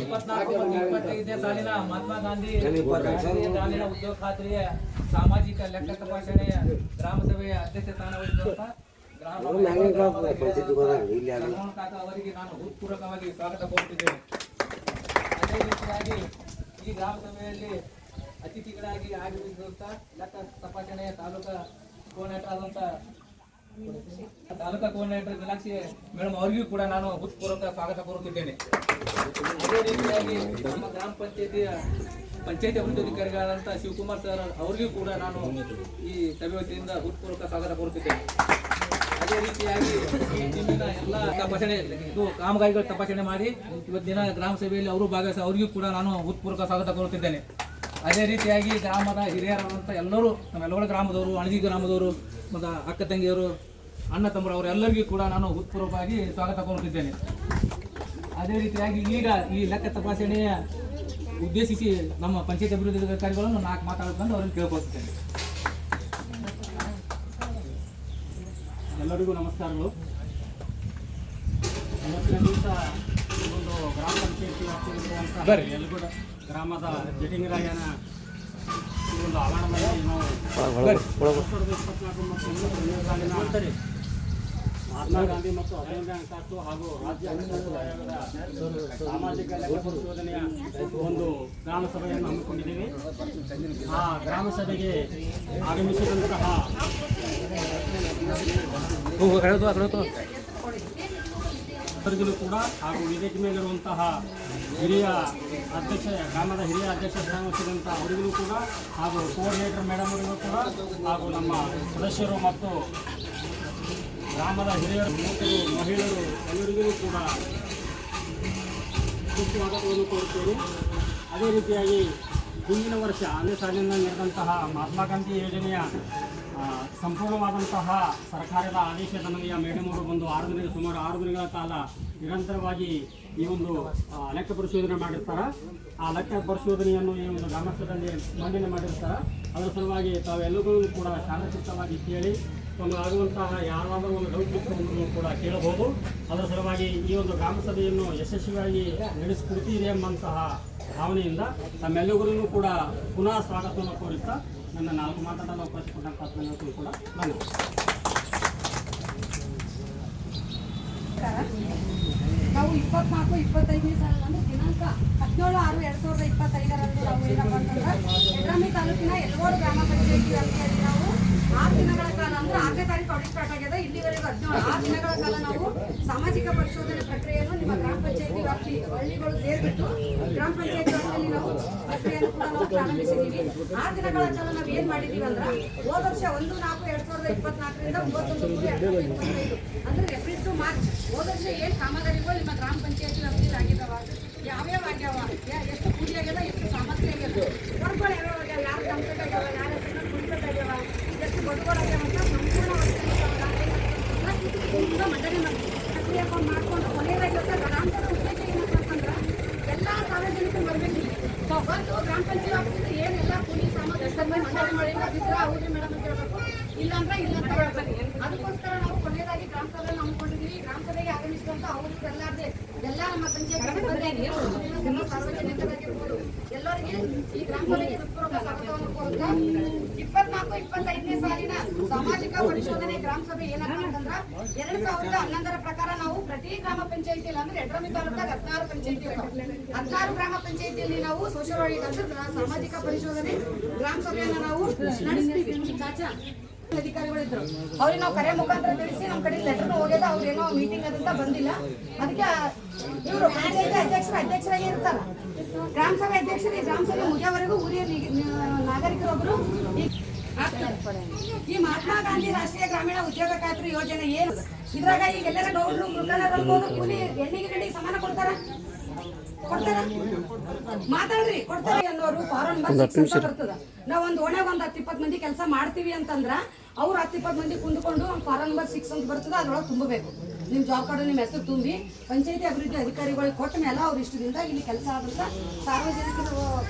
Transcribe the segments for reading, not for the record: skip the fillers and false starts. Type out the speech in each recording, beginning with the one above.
2024-25ನೇ ಸಾಲಿನ ಮಹಾತ್ಮ ಗಾಂಧಿ ಗ್ರಾಮೀಣ ಉದ್ಯೋಗ ಖಾತ್ರಿಯ ಸಾಮಾಜಿಕ ಲೆಕ್ಕ ತಪಾಸಣೆಯ ಗ್ರಾಮ ಸಭೆಯ ಅಧ್ಯಕ್ಷ ಸ್ಥಾನ ವಹಿಸಿದಂತ ಅವರಿಗೆ ನಾನು ಹೃತ್ಪೂರ್ವಕವಾಗಿ ಸ್ವಾಗತ ಕೋರುತ್ತಿದ್ದೇನೆ. ಅದೇ ರೀತಿಯಾಗಿ ಈ ಗ್ರಾಮ ಸಭೆಯಲ್ಲಿ ಅತಿಥಿಗಳಾಗಿ ಆಗಮಿಸಿದಂತ ಲೆಕ್ಕ ತಪಾಸಣೆಯ ತಾಲೂಕಾ ಕೋಆರ್ಡಿನೇಟರ್ ಮೀನಾಕ್ಷಿ ಮೇಡಮ್ ಅವರಿಗೂ ಕೂಡ ನಾನು ಹೃತ್ಪೂರ್ವಕ ಸ್ವಾಗತ ಕೋರುತ್ತಿದ್ದೇನೆ. ಅದೇ ರೀತಿಯಾಗಿ ನಮ್ಮ ಗ್ರಾಮ ಪಂಚಾಯತಿ ಅಭಿವೃದ್ಧಿ ಅಧಿಕಾರಿಗಳಾದಂಥ ಶಿವಕುಮಾರ್ ಸರ್ ಅವರಿಗೂ ಕೂಡ ನಾನು ಈ ಸಭೆ ವತಿಯಿಂದ ಹೃತ್ಪೂರ್ವಕ ಸ್ವಾಗತ ಕೋರುತ್ತಿದ್ದೇನೆ. ಅದೇ ರೀತಿಯಾಗಿ ಈ ದಿನ ಎಲ್ಲ ತಪಾಸಣೆ ಕಾಮಗಾರಿಗಳ ತಪಾಸಣೆ ಮಾಡಿ ಇವತ್ತಿನ ಗ್ರಾಮ ಸಭೆಯಲ್ಲಿ ಅವರು ಭಾಗವಹಿಸಿ ಅವರಿಗೂ ಕೂಡ ನಾನು ಹೃತ್ಪೂರ್ವಕ ಸ್ವಾಗತ ಕೋರುತ್ತಿದ್ದೇನೆ. ಅದೇ ರೀತಿಯಾಗಿ ಗ್ರಾಮದ ಹಿರಿಯರಾದಂಥ ಎಲ್ಲರೂ ನಮ್ಮೆಲ್ಲರ ಗ್ರಾಮದವರು, ಅಣಜಿ ಗ್ರಾಮದವರು ಮತ್ತು ಅಕ್ಕ ತಂಗಿಯವರು, ಅಣ್ಣ ತಮ್ಮರು ಅವರೆಲ್ಲರಿಗೂ ಕೂಡ ನಾನು ಹೃತ್ಪೂರ್ವಕವಾಗಿ ಸ್ವಾಗತ ಕೋರುತ್ತಿದ್ದೇನೆ. ಅದೇ ರೀತಿಯಾಗಿ ಈಗ ಈ ಲೆಕ್ಕ ತಪಾಸಣೆಯ ಉದ್ದೇಶಿಸಿ ನಮ್ಮ ಪಂಚಾಯತ್ ಅಭಿವೃದ್ಧಿ ಅಧಿಕಾರಿಗಳನ್ನು 4 ಮಾತಾಡ್ಕೊಂಡು ಅವರನ್ನು ಕೇಳ್ಕೊಳ್ತೇನೆ. ಎಲ್ಲರಿಗೂ ನಮಸ್ಕಾರಗಳು. ಇವತ್ತಿನ ದಿವಸ ಒಂದು ಗ್ರಾಮ ಪಂಚಾಯತಿ ವ್ಯಾಪ್ತಿಯಲ್ಲಿರುವಂಥ ಯಲಗೋಡ ಗ್ರಾಮದ ಜಟಿಂಗರಾಯನ ಈ ಒಂದು ಆವರಣದಲ್ಲಿ ನಾವು 2024 ಮತ್ತು 2025 ಸಾಲಿನ ಮಹಾತ್ಮ ಗಾಂಧಿ ಮತ್ತು ಅಭಿವೃದ್ಧಿ ಹಣಕಾಸು ಹಾಗೂ ರಾಜ್ಯ ಹಣಕಾಸು ಆಯೋಗದ ಸಾಮಾಜಿಕ ಲೆಕ್ಕ ಪರಿಶೋಧನೆಯ ಒಂದು ಗ್ರಾಮ ಸಭೆಯನ್ನು ಹಮ್ಮಿಕೊಂಡಿದ್ದೇವೆ. ಆ ಗ್ರಾಮ ಸಭೆಗೆ ಆಗಮಿಸಿದಂತಹ ಕೂಡ ಹಾಗೂ ವೇದಿಕೆ ಮೇಲಿರುವಂತಹ ಗ್ರಾಮದ ಹಿರಿಯ ಅಧ್ಯಕ್ಷ ಸ್ಥಾನವಹಿಸಿದಂಥ ಅವರಿಗೂ ಕೂಡ ಹಾಗೂ ಕೋಆರ್ಡಿನೇಟರ್ ಮೇಡಮ್ ಅವರಿಗೂ ಕೂಡ ಹಾಗೂ ನಮ್ಮ ಸದಸ್ಯರು ಮತ್ತು ಗ್ರಾಮದ ಹಿರಿಯರು, ಯುವಕರು, ಮಹಿಳೆಯರು ಎಲ್ಲರಿಗೂ ಕೂಡ ಸುಸ್ವಾಗತವನ್ನು ಕೋರುತ್ತೇವೆ. ಅದೇ ರೀತಿಯಾಗಿ ಹಿಂದಿನ ವರ್ಷ ಅದೇ ಸಾಲಿನಿಂದ ನಡೆದಂತಹ ಮಹಾತ್ಮ ಗಾಂಧಿ ಯೋಜನೆಯ ಸಂಪೂರ್ಣವಾದಂತಹ ಸರ್ಕಾರದ ಆದೇಶದನ್ವಯ ಮೇಡಮ್ ಅವರು ಬಂದು ಸುಮಾರು 6 ದಿನಗಳ ಕಾಲ ನಿರಂತರವಾಗಿ ಈ ಒಂದು ಲೆಕ್ಕ ಪರಿಶೋಧನೆ ಮಾಡಿರ್ತಾರೆ. ಆ ಲೆಕ್ಕ ಪರಿಶೋಧನೆಯನ್ನು ಈ ಒಂದು ಗ್ರಾಮಸ್ಥರಲ್ಲಿ ಮಂಡನೆ ಮಾಡಿರ್ತಾರೆ. ಅದರ ಸಲುವಾಗಿ ತಾವೆಲ್ಲರೂ ಕೂಡ ಶಾಂತಚಿತ್ತವಾಗಿ ಕೇಳಿ ತಮಗಾಗುವಂತಹ ಯಾರಾದರೂ ಒಂದು ಡೌಟ್ ಕೂಡ ಕೇಳಬಹುದು. ಅದರ ಸಲುವಾಗಿ ಈ ಒಂದು ಗ್ರಾಮ ಸಭೆಯನ್ನು ಯಶಸ್ವಿಯಾಗಿ ನಡೆಸಿಕೊಡ್ತೀರಿ ಎಂಬಂತಹ ಭಾವನೆಯಿಂದ ತಮ್ಮೆಲ್ಲರಿಗೂ ಕೂಡ ಪುನಃ ಸ್ವಾಗತವನ್ನು ಕೋರುತ್ತಾ ನನ್ನ 4 ಮಾತಾಡಲು ಅವಕಾಶ ಕೊಟ್ಟಂತ ಕೂಡ ನಾವು 24-25ನೇ ಸಾಲ ಅಂದ್ರೆ ದಿನಾಂಕ 17/6/2025ರಂದು ನಾವು ಏನಪ್ಪ ಅಂತಂದ್ರೆ ಯಡ್ರಾಮಿ ತಾಲೂಕಿನ ಯಲಗೋಡ ಗ್ರಾಮ ಪಂಚಾಯತಿ ವ್ಯಾಪ್ತಿಯಲ್ಲಿ ನಾವು 6 ದಿನಗಳ ಕಾಲ ಅಂದ್ರೆ 6ನೇ ತಾರೀಕು ಆಡಿಟ್ ಸ್ಟಾರ್ಟ್ ಆಗಿದೆ. ಇಲ್ಲಿವರೆಗೂ 6 ದಿನಗಳ ಕಾಲ ನಾವು ಸಾಮಾಜಿಕ ಪರಿಶೋಧನೆ ಪ್ರಕ್ರಿಯೆಯನ್ನು ನಿಮ್ಮ ಗ್ರಾಮ ಪಂಚಾಯತಿ ವ್ಯಾಪ್ತಿ ಹಳ್ಳಿಗಳು ಸೇರಿಬಿಟ್ಟು ಗ್ರಾಮ ಪಂಚಾಯತಿ ವ್ಯಾಪ್ತಿಯಲ್ಲಿ ನಾವು ಪ್ರಕ್ರಿಯೆಯನ್ನು ಕೂಡ ನಾವು ಪ್ರಾರಂಭಿಸಿದ್ದೀವಿ. 6 ದಿನಗಳ ಕಾಲ ನಾವು ಏನು ಮಾಡಿದ್ದೀವಿ ಅಂದ್ರೆ ಹೋದ ವರ್ಷ 1/4/2024ರಿಂದ 31/3/2025 ಅಂದ್ರೆ ಏಪ್ರಿಲ್ ಟು ಮಾರ್ಚ್ ಹೋದ ವರ್ಷ ಏನು ಕಾಮಗಾರಿಗಳು ನಿಮ್ಮ ಗ್ರಾಮ ಪಂಚಾಯತಿ ವ್ಯಾಪ್ತಿಯಲ್ಲಿ ಆಗಿದ್ದಾವ, ಯಾವ್ಯಾವ ಆಗ್ಯಾವ, ಎಷ್ಟು ಕೂಲಿ ಆಗ್ಯದ, ಎಷ್ಟು ಸಾಮರ್ಥ್ಯ ಆಗ್ಯದ, ವರ್ಗಗಳು ಯಾವ್ಯಾವ ಆಗ್ಯಾವ, ಯಾರು ಕಂಪ್ಲೀಟ್ ಆಗ್ಯಾವ, ಯಾರ ಹೆಸರು ಕುಡಿಸೋದು ಆಗ್ಯಾವ, ಎಷ್ಟು ಬದುಗಳು ಆಗ್ಯಾವ ಅಂತ ಸಂಪೂರ್ಣವಾಗಿ ಮಂಡನೆ ಮಾಡಿ ಪ್ರಕ್ರಿಯೆ ಮಾಡಿಕೊಂಡು ಕೊನೆಯದಾಗಿ ಗ್ರಾಮ ಸಭೆ ಉದ್ದೇಶ ಏನಪ್ಪ ಅಂತಂದ್ರೆ ಎಲ್ಲ ಸಾರ್ವಜನಿಕರು ಬರಬೇಕು. ಬಂದು ಗ್ರಾಮ ಪಂಚಾಯತಿ ವ್ಯಾಪ್ತಿಯಿಂದ ಏನೆಲ್ಲ ಕೂಲಿ ಸಾಮರ್ಥ್ಯ ಮಂಡನೆ ಮಾಡಿದ್ರೆ ಹೌದು ಮೇಡಮ್ ಅಂತ ಹೇಳ್ಬೇಕು, ಇಲ್ಲಾಂದ್ರೆ ಇಲ್ಲ ಅಂತ ಹೇಳ್ಬೇಕು. ಅದಕ್ಕೋಸ್ಕರ ನಾವು ಕೊನೆಯದಾಗಿ ಗ್ರಾಮ ಸಭೆಯನ್ನು ಹಮ್ಮಿಕೊಂಡಿದ್ದೀವಿ. ಗ್ರಾಮ ಸಭೆಗೆ ಆಗಮಿಸಿದಂತ ಅವ್ರಿಗೆ ಎಲ್ಲ ನಮ್ಮ ಪಂಚಾಯತ್ ಸಿಬ್ಬಂದಿ ಸಾರ್ವಜನಿಕರಾಗಿರ್ಬೋದು ಎಲ್ಲರಿಗೆ ಈ ಗ್ರಾಮ ಸಭೆಗೆ ಹೃತ್ಪೂರ್ವಕ ಸ್ವಾಗತವನ್ನು ಕೋರುತ್ತಾ 24-25ನೇ ಸಾಲಿನ ಸಾಮಾಜಿಕ ಪರಿಶೋಧನೆ ಗ್ರಾಮ ಸಭೆ ಏನಪ್ಪ ಅಂತಂದ್ರೆ 2011ರ ಪ್ರಕಾರ ನಾವು ಪ್ರತಿ ಗ್ರಾಮ ಪಂಚಾಯತಿಯಲ್ಲಿ ಅಂದ್ರೆ ಯಡ್ರಾಮಿ ತಾಲೂಕಾಗ 16 ಪಂಚಾಯತಿ 16 ಗ್ರಾಮ ಪಂಚಾಯತಿಯಲ್ಲಿ ನಾವು ಸೋಷಿಯಲ್ ಆಡಿಟ್ ಅಂದ್ರೆ ಸಾಮಾಜಿಕ ಪರಿಶೋಧನೆ ಗ್ರಾಮ ಸಭೆಯನ್ನು ನಾವು ನಡೆಸ್ತೀವಿ. ಅಧಿಕಾರಿಗಳಿದ್ರು ಅವ್ರಿಗೆ ನಾವು ಕರೆ ಮುಖಾಂತರ ತಿಳಿಸಿ ನಮ್ಮ ಕಡೆ ಲೆಟರ್ ಹೋಗ್ಯದ, ಅವ್ರು ಏನೋ ಮೀಟಿಂಗ್ ಅದಂತ ಬಂದಿಲ್ಲ. ಅದಕ್ಕೆ ಇವರು ಪಂಚಾಯತಿ ಅಧ್ಯಕ್ಷರಾಗಿ ಇರ್ತಾರ, ಗ್ರಾಮ ಸಭೆ ಅಧ್ಯಕ್ಷರು. ಈ ಗ್ರಾಮ ಸಭೆ ಮುಗಿಯವರೆಗೂ ಊರಿಯ ನಾಗರಿಕರೊಬ್ಬರು ಈ ಮಹಾತ್ಮ ಗಾಂಧಿ ರಾಷ್ಟ್ರೀಯ ಗ್ರಾಮೀಣ ಉದ್ಯೋಗ ಖಾತ್ರಿ ಯೋಜನೆ ಏನು ಇದ್ರಾಗ ಈಗ ಎಲ್ಲರ ಗೌಡ್ರು ಮೃಗನರು ಕೂಲಿ ಹೆಣ್ಣಿಗೆ ಸಮಾನ ಕೊಡ್ತಾರ ಮಾತಾಡ್ರಿ ಕೊಡ್ತಾರೆ ಅನ್ನೋರು ಫಾರಂ ಬರ್ತದ. ನಾವ್ ಒಂದ್ ಓಣ್ಯಾಗ 10-20 ಮಂದಿ ಕೆಲಸ ಮಾಡ್ತೀವಿ ಅಂತಂದ್ರ ಅವ್ರು 10-20 ಮಂದಿ ಕುಂದ್ಕೊಂಡು ಫಾರಂ ನಂಬರ್ 6 ಅಂತ ಬರ್ತದ, ಅದ್ರೊಳಗೆ ತುಂಬಬೇಕು. ನಿಮ್ ಜಾಬ್ ಕಾರ್ಡ್ ನಿಮ್ಮ ಹೆಸರು ತುಂಬಿ ಪಂಚಾಯತಿ ಅಭಿವೃದ್ಧಿ ಅಧಿಕಾರಿಗಳಿಗೆ ಕೊಟ್ಟ ಮೇಲೆ ಅವ್ರ ಇಷ್ಟದಿಂದ ಇಲ್ಲಿ ಕೆಲಸ ಆದಂತ ಸಾರ್ವಜನಿಕರು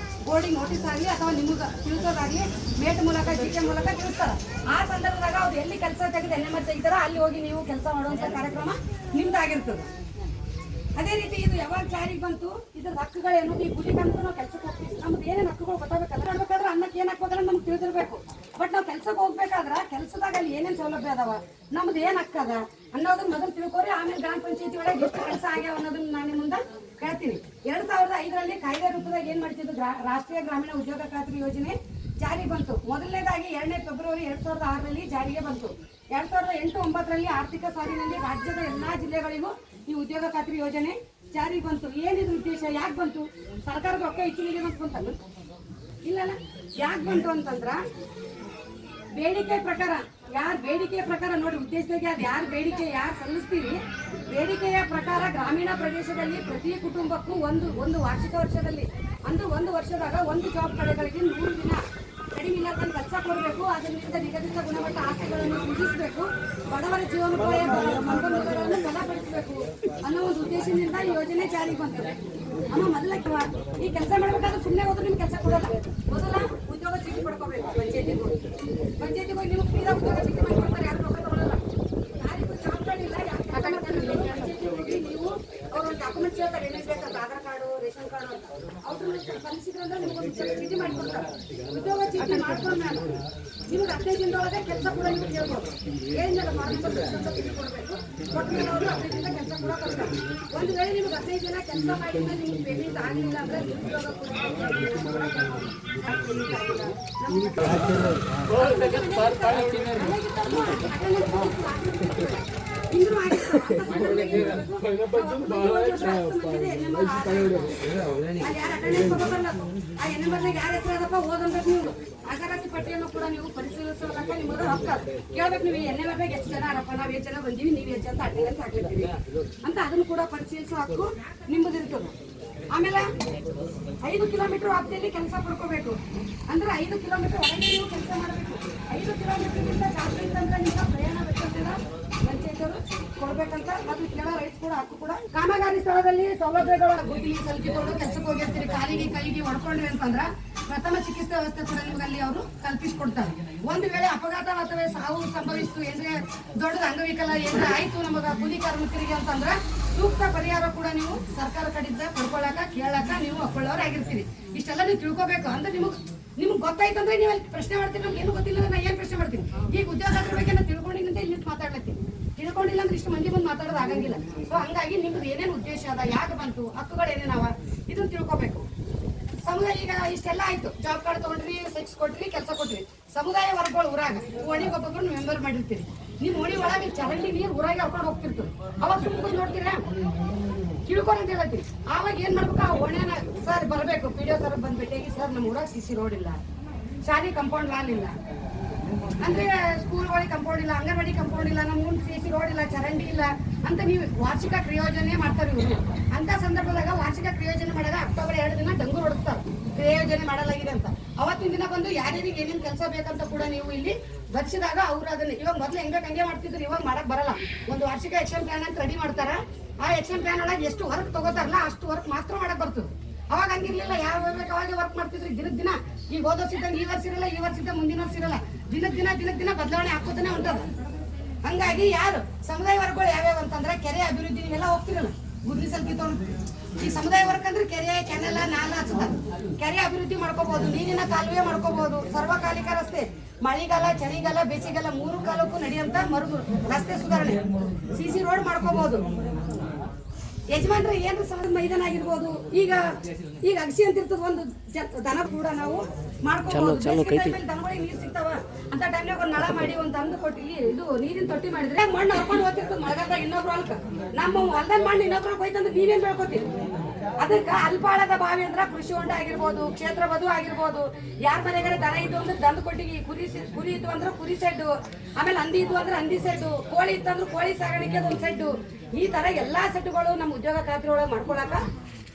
ಬೋರ್ಡಿಂಗ್ ನೋಟಿಸ್ ಆಗಲಿ ಅಥವಾ ನಿಮ್ಗೆ ತಿಳಿಸೋದಾಗ್ಲಿ ಮೇಟ್ ಮೂಲಕ ಜಿಕೆ ಮೂಲಕ ತಿಳಿಸ್ತಾರ. ಆ ಸಂದರ್ಭದಾಗ ಅವ್ರು ಎಲ್ಲಿ ಕೆಲಸ ತೆಗೆದು ಎನ್ಎಂಆರ್ ತೆಗಿತಾರ ಅಲ್ಲಿ ಹೋಗಿ ನೀವು ಕೆಲಸ ಮಾಡುವಂತ ಕಾರ್ಯಕ್ರಮ ನಿಮ್ದಾಗಿರ್ತದೆ. ಅದೇ ರೀತಿ ಇದು ಯಾವಾಗ ಜಾರಿಗೆ ಬಂತು, ಇದ್ರ ಹಕ್ಕುಗಳೇನು, ಈ ಗುಡಿಗಂತೂ ನಾವು ಕೆಲ್ಸಕ್ಕೆ ಹೋಗ್ತೀವಿ, ನಮ್ದು ಏನೇನು ಹಕ್ಕುಗಳು ಗೊತ್ತಾಗಬೇಕಲ್ಲ. ಮಾಡ್ಬೇಕಾದ್ರೆ ಅನ್ನಕ್ಕೆ ಏನು ಹಾಕ್ಬೇಕಲ್ಲ ನಮ್ಗೆ ತಿಳಿದಿರ್ಬೇಕು. ಬಟ್ ನಾವು ಕೆಲ್ಸಕ್ಕೆ ಹೋಗ್ಬೇಕಾದ್ರೆ ಕೆಲಸದಾಗ ಅಲ್ಲಿ ಏನೇನು ಸೌಲಭ್ಯ ಅದಾವ, ನಮ್ದು ಏನು ಹಕ್ಕದ ಅನ್ನೋದನ್ನ ಮೊದಲು ತಿಳ್ಕೊರಿ. ಆಮೇಲೆ ಗ್ರಾಮ ಪಂಚಾಯತಿ ಒಳಗೆ ಎಷ್ಟು ಕೆಲಸ ಆಗ್ಯಾವ ಅನ್ನೋದನ್ನ ನಾನು ನಿಮ್ಮ ಮುಂದೆ ಹೇಳ್ತೀನಿ. 2005ರಲ್ಲಿ ಕಾಯ್ದೆ ರೂಪದಾಗ ಏನ್ ಮಾಡ್ತಿದ್ದು, ರಾಷ್ಟ್ರೀಯ ಗ್ರಾಮೀಣ ಉದ್ಯೋಗ ಖಾತ್ರಿ ಯೋಜನೆ ಜಾರಿಗೆ ಬಂತು. ಮೊದಲನೇದಾಗಿ 2ನೇ ಫೆಬ್ರವರಿ 2006ರಲ್ಲಿ ಜಾರಿಗೆ ಬಂತು. 2008-09ರಲ್ಲಿ ಆರ್ಥಿಕ ಸಾಲಿನಲ್ಲಿ ರಾಜ್ಯದ ಎಲ್ಲಾ ಜಿಲ್ಲೆಗಳಿಗೂ ಈ ಉದ್ಯೋಗ ಖಾತ್ರಿ ಯೋಜನೆ ಜಾರಿಗೆ ಬಂತು. ಏನಿದು ಉದ್ದೇಶ, ಯಾಕೆ ಬಂತು? ಸರ್ಕಾರದ ರೊಕ್ಕ ಹೆಚ್ಚಿಗೆ ಬಂತಲ್ಲ, ಇಲ್ಲಲ್ಲ. ಯಾಕೆ ಬಂತು ಅಂತಂದ್ರ ಬೇಡಿಕೆ ಪ್ರಕಾರ, ಯಾರು ಬೇಡಿಕೆಯ ಪ್ರಕಾರ ನೋಡಿ ಉದ್ದೇಶದಾಗ ಅದು ಯಾರು ಬೇಡಿಕೆ ಯಾರು ಸಲ್ಲಿಸ್ತೀರಿ, ಬೇಡಿಕೆಯ ಪ್ರಕಾರ ಗ್ರಾಮೀಣ ಪ್ರದೇಶದಲ್ಲಿ ಪ್ರತಿ ಕುಟುಂಬಕ್ಕೂ ಒಂದು ವಾರ್ಷಿಕ ವರ್ಷದಲ್ಲಿ ಅಂದ್ರೆ ಒಂದು ವರ್ಷದಾಗ ಒಂದು ಜಾಬ್ ಕಡೆಗಳಿಗೆ 100 ದಿನ ಕಡಿಮೆ ಇಲ್ಲದ ಕೆಲಸ ಕೊಡಬೇಕು. ಅದರಿಂದ ನಿಗದಿತ ಗುಣಮಟ್ಟ ಆಸ್ತಿಗಳನ್ನು ಸೃಜಿಸಬೇಕು, ಬಡವರ ಜೀವನೋಪಾಯ ಸಂಪನ್ಮೂಲಗಳನ್ನು ಬಲಪಡಿಸಬೇಕು ಅನ್ನೋ ಒಂದು ಉದ್ದೇಶದಿಂದ ಈ ಯೋಜನೆ ಜಾರಿಗೆ ಬಂತದೆ. ಅಮ್ಮ ಮೊದಲ ಈ ಕೆಲಸ ಮಾಡಬೇಕಾದ್ರೆ ಸುಮ್ಮನೆ ಹೋದ್ರೆ ನಿಮ್ಗೆ ಕೆಲಸ ಕೊಡೋಲ್ಲ. ಮೊದಲ ಉದ್ಯೋಗ ಚೀಟಿ ಪಡ್ಕೋಬೇಕು. ಪಂಚಾಯತಿಗೆ ಹೋಗಿ ನಿಮ್ಗೆ ಫ್ರೀದಾಗ ಉದ್ಯೋಗ ಚೀಟಿ ಮಾಡ್ಕೊಡ್ತಾರೆ, ಯಾರು ರೊಕ್ಕ ತಗೊಳ್ಳಲ್ಲ. ಯಾರಿಗೂ ಜಾಬ್ ಕಾರ್ಡ್ ಇಲ್ಲ, ಪಂಚಾಯತಿಗೆ ಹೋಗಿ ನೀವು ಅವ್ರ ಡಾಕ್ಯುಮೆಂಟ್ಸ್ ಹೇಳ್ತಾರೆ, ಏನೇನು ಬೇಕಂತ ಆಧಾರ್ ಕಾರ್ಡು, ರೇಷನ್ ಕಾರ್ಡು ಅಂತ ಅವ್ರನ್ನ ಸಲ್ಲಿಸಿದ್ರಂದ್ರೆ ನಿಮ್ಗೆ ಉದ್ಯೋಗ ಚೀಟಿ ಮಾಡಿಕೊಡ್ತಾರೆ. ಉದ್ಯೋಗ ಚೀಟಿ ಮಾಡ್ಕೊಂಡು ನಾನು ನಿಮ್ಗೆ 15 ದಿನದೊಳಗೆ ಕೆಲಸ ಕೂಡ ನಿಮ್ಗೆ ಕೇಳ್ಬೋದು. ಏನಿಲ್ಲ ಮಾರ್ಗದರ್ಶನ ಕೊಡಬೇಕು. ಕೊಟ್ಟಮೇಲೆ ಅವರು 15 ದಿನ ಕೆಲಸ ಕೂಡ ಕೊಡ್ತಾರೆ. ಒಂದು ವೇಳೆ ನಿಮ್ಗೆ 15 ದಿನ ಕೆಲಸ ಮಾಡಿದ್ರೆ ನಿಮ್ಗೆ ಪೇಮೆಂಟ್ ಆಗಲಿಲ್ಲ ಅಂದ್ರೆ ಉದ್ಯೋಗ ಇಂದ್ರೂ ಯಾರ ಹೆಸರದಪ್ಪ ಓದನ್ಬೇಕು. ನೀವು ಅಗರತಿ ಪಟ್ಟಿಯನ್ನು ಕೂಡ ನೀವು ಪರಿಶೀಲಿಸೋದಕ್ಕ ನಿಮ್ಮದು ಹಕ್ಕ ಕೇಳ್ಬೇಕು. ನೀವು ಎನ್ಎಂಆರ್ದಾಗ ಎಷ್ಟು ಜನ ಅರಪ್ಪ, ನಾವ್ ಎಷ್ಟು ಜನ ಬಂದೀವಿ, ನೀವು ಎಷ್ಟು ಜನ ಅಟೆಂಡೆನ್ಸ್ ಹಾಕಿರ್ತೀವಿ ಅಂತ ಅದನ್ನು ಕೂಡ ಪರಿಶೀಲಿಸೋ ಹಕ್ಕು ನಿಮ್ಮದಿರ್ತದೆ. ಆಮೇಲೆ 5 ಕಿಲೋಮೀಟರ್ ವ್ಯಾಪ್ತಿಯಲ್ಲಿ ಕೆಲಸ ಪಡ್ಕೋಬೇಕು. ಅಂದ್ರೆ 5 ಕಿಲೋಮೀಟರ್ ಒಳಗೆ ನೀವು ಕೆಲಸ ಮಾಡಬೇಕು. 5 ಕಿಲೋಮೀಟರ್ಗಿಂತ ಜಾಸ್ತಿ ಇತ್ತಂದ್ರೆ ನಿಮ್ಮ ಪ್ರಯಾಣ ವೆಚ್ಚದಿಂದ ಪಂಚಾಯತರು ಕೊಡ್ಬೇಕಂತ ಅದು ಕೆಲ ರೈಟ್ಸ್ ಕೂಡ ಹಕ್ಕು ಕೂಡ. ಕಾಮಗಾರಿ ಸ್ಥಳದಲ್ಲಿ ಸೌಲಭ್ಯಗಳ ಗುದ್ಲಿ ಸಲ್ಕಿಕೊಂಡು ಕೆಲಸಕ್ಕೆ ಹೋಗಿರ್ತೀರಿ, ಕಾಲಿಗೆ ಕೈಗೆ ಹೊಡ್ಕೊಂಡ್ರಿ ಅಂತಂದ್ರ ಪ್ರಥಮ ಚಿಕಿತ್ಸೆ ವ್ಯವಸ್ಥೆ ಕೂಡ ನಿಮ್ಗೆ ಅಲ್ಲಿ ಅವರು ಕಲ್ಪಿಸಿಕೊಡ್ತಾರೆ. ಒಂದು ವೇಳೆ ಅಪಘಾತ ಅಥವಾ ಸಾವು ಸಂಭವಿಸಿತು, ಏನ್ರೆ ದೊಡ್ಡದ ಅಂಗವಿಕಲ ಏನ್ರೆ ಆಯ್ತು ನಮಗ ಕೂಲಿ ಕಾರ್ಮಿಕರಿಗೆ ಅಂತಂದ್ರ ಸೂಕ್ತ ಪರಿಹಾರ ಕೂಡ ನೀವು ಸರ್ಕಾರ ಕಡೆಯಿಂದ ಪಡ್ಕೊಳ್ಳಾಕ ಕೇಳಾಕ ನೀವು ಹಾಕೊಳ್ಳೋರಾಗಿರ್ತೀರಿ. ಇಷ್ಟೆಲ್ಲ ನೀವು ತಿಳ್ಕೊಬೇಕು. ಅಂದ್ರೆ ನಿಮ್ಗೆ ಗೊತ್ತಾಯ್ತಂದ್ರೆ ನೀವು ಅಲ್ಲಿ ಪ್ರಶ್ನೆ ಮಾಡ್ತೀರಿ, ನಮ್ಗೆ ಏನು ಗೊತ್ತಿಲ್ಲ ನಾ ಏನ್ ಪ್ರಶ್ನೆ ಮಾಡ್ತೀನಿ. ಈಗ ಉದ್ಯೋಗದ ಬಗ್ಗೆ ನಾನು ತಿಳ್ಕೊಂಡಿದ್ದಂತೆ ಇಲ್ಲಿ ಮಾತಾಡ್ಲತ್ತೀನಿ. ತಿಳ್ಕೊಂಡಿಲ್ಲ ಅಂದ್ರೆ ಇಷ್ಟು ಮಂದಿ ಮುಂದೆ ಮಾತಾಡೋದು ಆಗಂಗಿಲ್ಲ. ಸೊ ಹಂಗಾಗಿ ನಿಮ್ದು ಏನೇನು ಉದ್ದೇಶ ಅದ, ಯಾಕೆ ಬಂತು, ಹಕ್ಕುಗಳು ಏನೇನವ ಇದನ್ನ ತಿಳ್ಕೊಬೇಕು. ಸಮುದಾಯ ಈಗ ಇಷ್ಟೆಲ್ಲ ಆಯ್ತು, ಜಾಬ್ ಕಾರ್ಡ್ ತಗೊಂಡ್ರಿ, ಸೆಕ್ಸ್ ಕೊಟ್ರಿ, ಕೆಲಸ ಕೊಟ್ರಿ. ಸಮುದಾಯ ವರ್ಗಗಳು ಊರಾಗ ಓಣಿಗೆ ಒಬ್ಬೊಬ್ಬರು ಮೆಂಬರ್ ಮಾಡಿರ್ತೀರಿ. ನೀವು ಓಣಿ ಒಳಗೆ ಚರಂಡಿ ನೀರು ಊರಾಗೆ ಹಾಕೊಂಡು ಹೋಗ್ತಿರ್ತೀವಿ. ಅವಾಗ ಸುಮ್ಮನೆ ನೋಡ್ತೀರಾ, ತಿಳ್ಕೊಂಡು ಅಂತ ಹೇಳ್ತೀವಿ. ಆವಾಗ ಏನ್ ಮಾಡ್ಬೇಕು, ಆ ಓಣ್ಯಾನ ಸರ್ ಬರಬೇಕು, PDO ಸರ್ ಬಂದ್ ಭೇಟಿಯಾಗಿ, ಸರ್ ನಮ್ಮ ಊರಾಗ CC ರೋಡ್ ಇಲ್ಲ, ಶಾಲೆ ಕಂಪೌಂಡ್ ವಾಲ್ ಇಲ್ಲ, ಅಂದ್ರೆ ಸ್ಕೂಲ್ಗಳಿಗೆ ಕಂಪೌಂಡ್ ಇಲ್ಲ, ಅಂಗನವಾಡಿ ಕಂಪೌಂಡ್ ಇಲ್ಲ, ನಮ್ಮ ಊರ್ CC ರೋಡ್ ಇಲ್ಲ, ಚರಂಡಿ ಇಲ್ಲ ಅಂತ ನೀವು ವಾರ್ಷಿಕ ಕ್ರಿಯೋಜನೆ ಮಾಡ್ತಾರೆ ಇವರು. ಅಂತ ಸಂದರ್ಭದಾಗ ವಾರ್ಷಿಕ ಕ್ರಿಯೋಜನೆ ಮಾಡಿದಾಗ ಅಕ್ಟೋಬರ್ 2 ದಿನ ಡಂಗೂರು ಹೊಡಿಸ್ತಾರೆ, ಕ್ರಿಯೋಜನೆ ಮಾಡಲಾಗಿದೆ ಅಂತ. ಅವತ್ತಿನ ದಿನ ಬಂದು ಯಾರ್ಯಾರಿಗೆ ಏನೇನು ಕೆಲಸ ಬೇಕಂತ ಕೂಡ ನೀವು ಇಲ್ಲಿ ಬರ್ಸಿದಾಗ ಅವ್ರು ಅದನ್ನ ಇವಾಗ ಮೊದಲು ಹಂಗೆ ಮಾಡ್ತಿದ್ರು, ಇವಾಗ ಮಾಡಕ್ ಬರಲ್ಲ. ಒಂದು ವಾರ್ಷಿಕ ಆಕ್ಷನ್ ಪ್ಲಾನ್ ಅಂತ ರೆಡಿ ಮಾಡ್ತಾರ. ಆ ಆಕ್ಷನ್ ಪ್ಲಾನ್ ಒಳಗೆ ಎಷ್ಟು ವರ್ಕ್ ತಗೋತಾರಲ್ಲ ಅಷ್ಟು ವರ್ಕ್ ಮಾತ್ರ ಮಾಡಕ್ ಬರ್ತದೆ. ಅವಾಗ ಹಂಗಿರ್ಲಿಲ್ಲ, ಯಾವ ಬೇಕು ಅವಾಗ ವರ್ಕ್ ಮಾಡ್ತಿದ್ರು. ದಿನದ ದಿನ ಈಗ ಹೋದ ವರ್ಷ ಇದ್ದಂಗೆ ಈ ವರ್ಷ ಇರಲ್ಲ, ಈ ವರ್ಷ ಇದ್ದ ಮುಂದಿನ ವರ್ಷ ಇರಲ್ಲ, ದಿನದ ದಿನ ಬದಲಾವಣೆ ಹಾಕೋತಾನೆ ಹೊಂಟದ. ಹಂಗಾಗಿ ಯಾರು ಸಮುದಾಯ ವರ್ಗಗಳು ಯಾವ್ಯಾವ ಅಂತಂದ್ರೆ ಕೆರೆ ಅಭಿವೃದ್ಧಿ ನೀವೆಲ್ಲ ಹೋಗ್ತಿರಲ್ಲ, ಗುಡ್ಲಿ ಸಲ್ಕಿ ತಗೊಂಡು ಈ ಸಮುದಾಯ ವರ್ಗ ಅಂದ್ರೆ ಕೆರೆ, ಕೆನೆಲ್ಲ, ನಾಲ ಹಚ್ಚುತ್ತಾರೆ. ಕೆರೆ ಅಭಿವೃದ್ಧಿ ಮಾಡ್ಕೋಬಹುದು, ನೀರಿನ ಕಾಲುವೆ ಮಾಡ್ಕೋಬಹುದು, ಸರ್ವಕಾಲಿಕ ರಸ್ತೆ, ಮಳೆಗಾಲ, ಚಳಿಗಾಲ, ಬೇಸಿಗೆಗಾಲ 3 ಕಾಲಕ್ಕೂ ನಡೆಯುವಂತ ರಸ್ತೆ ಸುಧಾರಣೆ, CC ರೋಡ್ ಮಾಡ್ಕೋಬಹುದು. ಯಜಮಾನ್ರ ಏನ್ರ ಸಮರದ ಮೈದಾನ ಆಗಿರ್ಬೋದು. ಈಗ ಅಗಸಿ ಅಂತ ಇರ್ತದ ಒಂದು ದನ ಕೂಡ ನಾವು ಮಾಡ್ಕೋಬಹುದು. ದನಗಳಿಗೆ ನೀರು ಸಿಗ್ತಾವ ಅಂತ ಟೈಮ್ನಾಗ ಒಂದು ನಳ ಮಾಡಿ ಒಂದು ತಂದು ಕೊಟ್ಟು ಇದು ನೀರಿನ ತೊಟ್ಟಿ ಮಾಡಿದ್ರೆ ಮಣ್ಣು ಹರ್ಕೊಂಡು ಹೋಗ್ತಿರ್ತದ. ಮಳೆಗಾಲದಾಗ ಇನ್ನೊಬ್ರು ಹೊಲ್ಕ ನಮ್ಮ ಹೊಲ್ದಾಗ ಮಣ್ಣು ಇನ್ನೊಬ್ರು ಹೋಯ್ತಂದ್ರೆ ನೀವೇನ್ ಬೆಳ್ಕೊತೀವಿ. ಅದಕ್ಕೆ ಅಲ್ಪಾಳದ ಬಾವಿ ಅಂದ್ರ ಕೃಷಿ ಹೊಂಡ ಆಗಿರ್ಬೋದು, ಕ್ಷೇತ್ರ ಬದು ಆಗಿರ್ಬೋದು. ಯಾರ ಮನೆಗಾರ ದನ ಇದ್ದು ಅಂದ್ರೆ ದನ ಕೊಟ್ಟಿಗೆ, ಕುರಿ ಇದ್ದು ಅಂದ್ರೆ ಕುರಿ ಸೆಡ್ಡು, ಆಮೇಲೆ ಹಂದಿ ಇದ್ದು ಅಂದ್ರೆ ಹಂದಿ ಸೆಡ್ಡು, ಕೋಳಿ ಇತ್ತಂದ್ರೆ ಕೋಳಿ ಸಾಗಾಣಿಕೆ ಒಂದು ಸೆಡ್ಡು. ಈ ತರ ಎಲ್ಲಾ ಸೆಟ್ಗಳು ನಮ್ಮ ಉದ್ಯೋಗ ಖಾತ್ರಿ ಒಳಗೆ ಮಾಡ್ಕೊಳಕ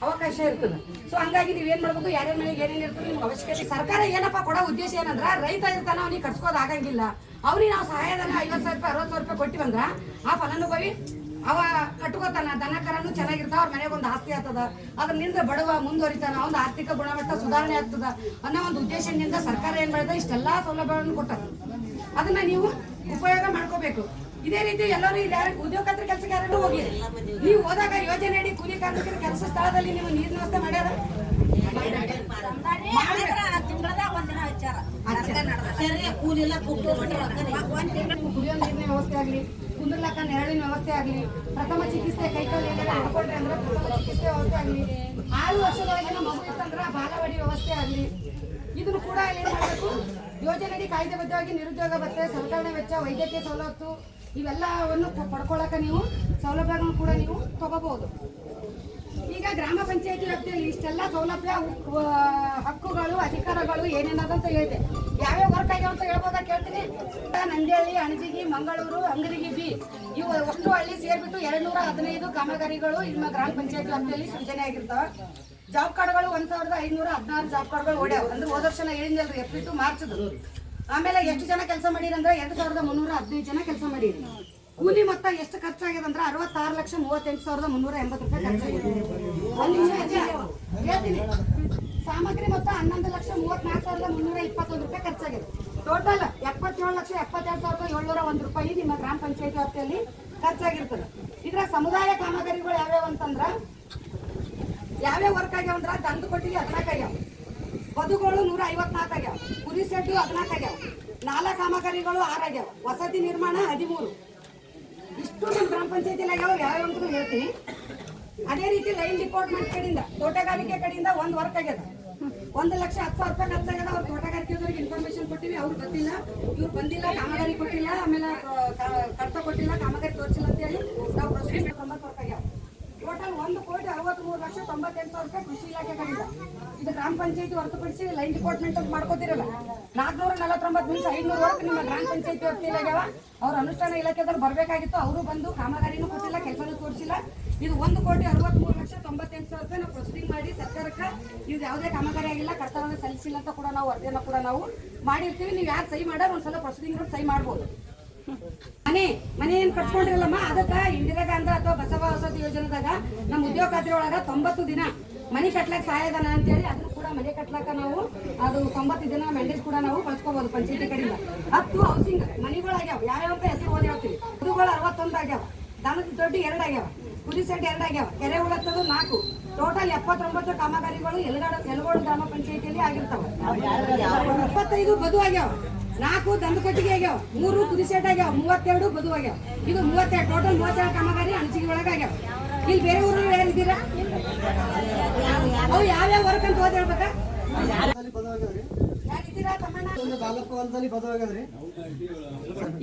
ಅವಕಾಶ ಇರ್ತದೆ. ಸೊ ಹಂಗಾಗಿ ನೀವೇನ್ ಮಾಡ್ಬೇಕು, ಯಾರ್ಯಾರ ಮನೆಗೆ ಏನೇನು ಇರ್ತದೆ ನಿಮ್ಗೆ ಅವಶ್ಯಕತೆ. ಸರ್ಕಾರ ಏನಪ್ಪ ಕೊಡೋ ಉದ್ದೇಶ ಏನಂದ್ರ ರೈತ ಇರ್ತಾನ, ಅವ್ನಿಗೆ ಕಟ್ಸ್ಕೋದ್ ಆಗಂಗಿಲ್ಲ. ಅವ್ನಿಗೆ ನಾವು ಸಹಾಯಧನ 50,000 ರೂಪಾಯಿ 60,000 ರೂಪಾಯಿ ಕೊಟ್ಟಿವಂದ್ರ ಆ ಫಲಾನುಭವಿ ಅವ ಕಟ್ಕೋತಾನ, ದನ ಕರನು ಚೆನ್ನಾಗಿರ್ತಾವ, ಅವ್ರ ಮನೆಗೆ ಒಂದು ಆಸ್ತಿ ಆಗ್ತದ, ಅದರಿಂದ ಬಡವ ಮುಂದುವರಿತಾನ, ಒಂದು ಆರ್ಥಿಕ ಗುಣಮಟ್ಟ ಸುಧಾರಣೆ ಆಗ್ತದ ಅನ್ನೋ ಒಂದು ಉದ್ದೇಶದಿಂದ ಸರ್ಕಾರ ಏನ್ ಮಾಡಿದ ಇಷ್ಟೆಲ್ಲಾ ಸೌಲಭ್ಯಗಳನ್ನು ಕೊಟ್ಟಾರ. ಅದನ್ನ ನೀವು ಉಪಯೋಗ ಮಾಡ್ಕೋಬೇಕು. ಇದೇ ರೀತಿ ಎಲ್ಲರೂ ಇಲ್ಲಿ ಯಾರು ಉದ್ಯೋಗ ಖಾತ್ರಿ ಕೆಲಸಕ್ಕೆ ಯಾರು ಹೋಗಿ ನೀವು ಹೋದಾಗ ಯೋಜನೆ ಅಡಿ ಕೂಲಿ ಕಾರ್ಮಿಕರ ಕೆಲಸ ಸ್ಥಳದಲ್ಲಿ ನೀವು ನೀರಿನ ವ್ಯವಸ್ಥೆ ಮಾಡ್ಯಾರ ಕುಡಿಯೋ ನೀರಿನ ವ್ಯವಸ್ಥೆ ಆಗ್ಲಿ, ಕುಂದ್ರಲಕ್ಕ ನೆರಳಿನ ವ್ಯವಸ್ಥೆ ಆಗ್ಲಿ, ಪ್ರಥಮ ಚಿಕಿತ್ಸೆ ಕೈಕಾಲು ಏನಾರ ಹಿಡ್ಕೊಂಡ್ರೆ ಅಂದ್ರೆ ಪ್ರಥಮ ಚಿಕಿತ್ಸೆ ವ್ಯವಸ್ಥೆ ಆಗ್ಲಿ, 6 ವರ್ಷದೊಳಗಿನ ಮಗು ಇತ್ತಂದ್ರೆ ಬಾಲವಾಡಿ ವ್ಯವಸ್ಥೆ ಆಗ್ಲಿ, ಇದನ್ನು ಕೂಡ ಏನ್ ಮಾಡಬೇಕು ಯೋಜನೆಯಡಿ ಕಾಯ್ದೆಬದ್ಧವಾಗಿ ನಿರುದ್ಯೋಗ ಭತ್ಯೆ, ಸಲಕರಣೆ ವೆಚ್ಚ, ವೈದ್ಯಕೀಯ ಸವಲತ್ತು ಇವೆಲ್ಲವನ್ನು ಪಡ್ಕೊಳ್ಳಕ ನೀವು ಸೌಲಭ್ಯಗಳನ್ನು ಕೂಡ ನೀವು ತಗೋಬಹುದು. ಈಗ ಗ್ರಾಮ ಪಂಚಾಯತಿ ವ್ಯಾಪ್ತಿಯಲ್ಲಿ ಇಷ್ಟೆಲ್ಲ ಸೌಲಭ್ಯ, ಹಕ್ಕುಗಳು, ಅಧಿಕಾರಗಳು ಏನೇನದಂತ ಹೇಳಿದೆ. ಯಾವ್ಯಾವ ವರ್ಕ್ ಆಗ್ಯಾವ ಅಂತ ಹೇಳ್ಬೋದಾ ಕೇಳ್ತೀನಿ. ನಂದಿಹಳ್ಳಿ, ಅಣಜಿಗಿ, ಮಂಗಳೂರು, ಅಂಗಡಿಗಿ ಬಿ ಇವು ಒಟ್ಟು ಹಳ್ಳಿ ಸೇರ್ಬಿಟ್ಟು 215 ಕಾಮಗಾರಿಗಳು ನಿಮ್ಮ ಗ್ರಾಮ ಪಂಚಾಯತಿ ವ್ಯಾಪ್ತಿಯಲ್ಲಿ ಸೃಜನೆ ಆಗಿರ್ತಾವ. ಜಾಬ್ ಕಾರ್ಡ್ಗಳು 1516 ಜಾಬ್ ಕಾರ್ಡ್ಗಳು ಓಡ್ಯಾವ. ಅಂದ್ರೆ ಹೋದ ವರ್ಷ ಹೇಳಿದ್ನಲ್ರಿ ಏಪ್ರಿಲ್ ಟು ಮಾರ್ಚ್. ಆಮೇಲೆ ಎಷ್ಟು ಜನ ಕೆಲಸ ಮಾಡಿರಿ ಅಂದ್ರೆ 2315 ಜನ ಕೆಲಸ ಮಾಡಿರಿ. ಕೂಲಿ ಮೊತ್ತ ಎಷ್ಟು ಖರ್ಚಾಗಿದೆ ಅಂದ್ರೆ 66,38,380 ರೂಪಾಯಿ ಖರ್ಚಾಗಿದೆ. ಒಂದು ನಿಮಿಷ ಹೇಳ್ತೀನಿ. ಸಾಮಗ್ರಿ ಮೊತ್ತ 11,34,321 ರೂಪಾಯಿ ಖರ್ಚಾಗಿದೆ. ಟೋಟಲ್ 77,72,701 ರೂಪಾಯಿ ನಿಮ್ಮ ಗ್ರಾಮ ಪಂಚಾಯತಿ ವ್ಯಾಪ್ತಿಯಲ್ಲಿ ಖರ್ಚಾಗಿರ್ತದೆ. ಇದ್ರ ಸಮುದಾಯ ಕಾಮಗಾರಿಗಳು ಯಾವ್ಯಾವ ಅಂತಂದ್ರ ಯಾವ್ಯಾವ ವರ್ಕ್ ಆಗ್ಯಾವ ಅಂದ್ರ ದಂದು ಕೊಟ್ಟಿಗೆ 14 ಆಗ್ಯಾವ, ಬದುಗಳು 154 ಆಗ್ಯಾವ, ಕುರಿ ಸೆಡ್ಡು 14 ಆಗ್ಯಾವ, 4 ಕಾಮಗಾರಿಗಳು 6 ಆಗ್ಯಾವ, ವಸತಿ ನಿರ್ಮಾಣ 13. ಇಷ್ಟು ನಮ್ಮ ಗ್ರಾಮ ಪಂಚಾಯತಿಲಿ ಆಗ್ಯಾವ. ಯಾವ್ಯಾವ ಅಂತ ಹೇಳ್ತೀನಿ. ಅದೇ ರೀತಿ ಲೈನ್ ಡಿಪಾರ್ಟ್ಮೆಂಟ್ ಕಡೆಯಿಂದ, ತೋಟಗಾರಿಕೆ ಕಡೆಯಿಂದ ಒಂದು ವರ್ಕ್ ಆಗ್ಯದ. 1,10,10,000 ರೂಪಾಯಿ ಖರ್ಚಾಗ್ಯದ. ಅವ್ರು ತೋಟಗಾರಿಕೆದವ್ರಿಗೆ ಇನ್ಫಾರ್ಮೇಶನ್ ಕೊಟ್ಟಿವಿ, ಅವ್ರು ಗೊತ್ತಿಲ್ಲ, ಇವ್ರು ಬಂದಿಲ್ಲ, ಕಾಮಗಾರಿ ಕೊಟ್ಟಿಲ್ಲ, ಆಮೇಲೆ ಕರ್ತ ಕೊಟ್ಟಿಲ್ಲ, ಕಾಮಗಾರಿ ತೋರಿಸಿಲ್ಲ ಅಂತ ಹೇಳಿ ನಾವು ಪ್ರೊಸೀಜರ್ 90 ವರ್ಕ್ ಆಗ್ಯಾವ. ಟೋಟಲ್ 1,63,98,000 ರೂಪಾಯಿ ಕೃಷಿ ಇಲಾಖೆ ಕಡೆಯಿಂದ. ಇದು ಗ್ರಾಮ ಪಂಚಾಯತಿ ಹೊರತುಪಡಿಸಿ ಲೈನ್ ಡಿಪಾರ್ಟ್ಮೆಂಟ್ ಅಂತ ಮಾಡ್ಕೋತಿರಲ್ಲ. 449 ಮೀನ್ಸ್ 500 ವರ್ಕ್ ನಿಮ್ಮ ಗ್ರಾಮ ಪಂಚಾಯತಿ ವ್ಯಾಪ್ತಿಯಲ್ಲಿ ಆಗ್ಯಾವ. ಅವ್ರ ಅನುಷ್ಠಾನ ಇಲಾಖೆದವ್ರು ಬರಬೇಕಾಗಿತ್ತು, ಅವರು ಬಂದು ಕಾಮಗಾರಿನೂ ಕೊಟ್ಟಿಲ್ಲ, ಕೆಲಸನೂ ತೋರಿಸಿಲ್ಲ. ಇದು 1,63,98,000 ರೂಪಾಯಿ ನಾವು ಪ್ರೊಸೀಡಿಂಗ್ ಮಾಡಿ ಸರ್ಕಾರಕ್ಕೆ ಇದು ಯಾವುದೇ ಕಾಮಗಾರಿ ಆಗಿಲ್ಲ, ಕರ್ತವ್ಯ ಸಲ್ಲಿಸಿಲ್ಲ ಅಂತ ಕೂಡ ನಾವು ವರದಿಯನ್ನು ಕೂಡ ನಾವು ಮಾಡಿರ್ತೀವಿ. ನೀವು ಯಾರು ಸಹಿ ಮಾಡೋರು ಒಂದ್ಸಲ ಪ್ರೊಸೀಡಿಂಗ್ ನೋಡಿ ಸಹಿ ಮಾಡ್ಬೋದು. ಮನೆ ಏನ್ ಕಟ್ಕೊಂಡಿರಲ್ಲಮ್ಮ, ಅದಕ್ಕ ಇಂದಿರಾ ಗಾಂಧಿ ಅಥವಾ ಬಸವ ವಸತಿ ಯೋಜನೆದಾಗ ನಮ್ಮ ಉದ್ಯೋಗ ಖಾತ್ರಿ ಒಳಗ 90 ದಿನ ಮನೆ ಕಟ್ಲಕ್ ಸಹಾಯಧನ ಅಂತೇಳಿ ಅದನ್ನು ಕೂಡ ಮನೆ ಕಟ್ಲಕ್ಕ ನಾವು ಅದು 90 ದಿನ ಮೆಂಡೇಜ್ ಕೂಡ ನಾವು ಕಳ್ಸ್ಕೋಬಹುದು ಪಂಚಾಯತಿ ಕಡೆಯಿಂದ. 10 ಹೌಸಿಂಗ್ ಮನೆಗಳಾಗ್ಯಾವ. ಯಾವ್ಯಾವ ಅಂತ ಹೆಸರು ಓದಿ ಹೇಳ್ತೀವಿ. ಕುದುಗಳು 61 ಆಗ್ಯಾವ, ದನದ ದೊಡ್ಡ 2 ಆಗ್ಯಾವ, ಕುದಿ ಸೆಡ್ 2 ಆಗ್ಯಾವ, ಕೆರೆ ಉಳತ್ತದು 4. ಟೋಟಲ್ 79 ಕಾಮಗಾರಿಗಳು ಯಲಗೋಡು ಗ್ರಾಮ ಪಂಚಾಯತಿಯಲ್ಲಿ ಆಗಿರ್ತಾವ. 25 ಬದು ಆಗ್ಯಾವ, 4 ದಂದಕೊಟ್ಟಿಗೆ ಆಗ್ಯಾವ, 3 ಕುದಿ ಸೆಟ್ ಆಗ್ಯಾವ, 32 ಬದು ಆಗ್ಯಾವ. ಇದು 32 ಟೋಟಲ್ 32 ಕಾಮಗಾರಿ ಅಣಚಿಗೆ ಒಳಗ ಆಗ್ಯಾವ. ಇಲ್ಲಿ ಬೇರೆ ಊರಲ್ಲಿ ಯಾರಿದ್ದೀರಾ? ಅವು ಯಾವ್ಯಾವ ವರ್ಕ್ ಅಂತ ಓದಿ ಹೇಳ್ಬೇಕಾ?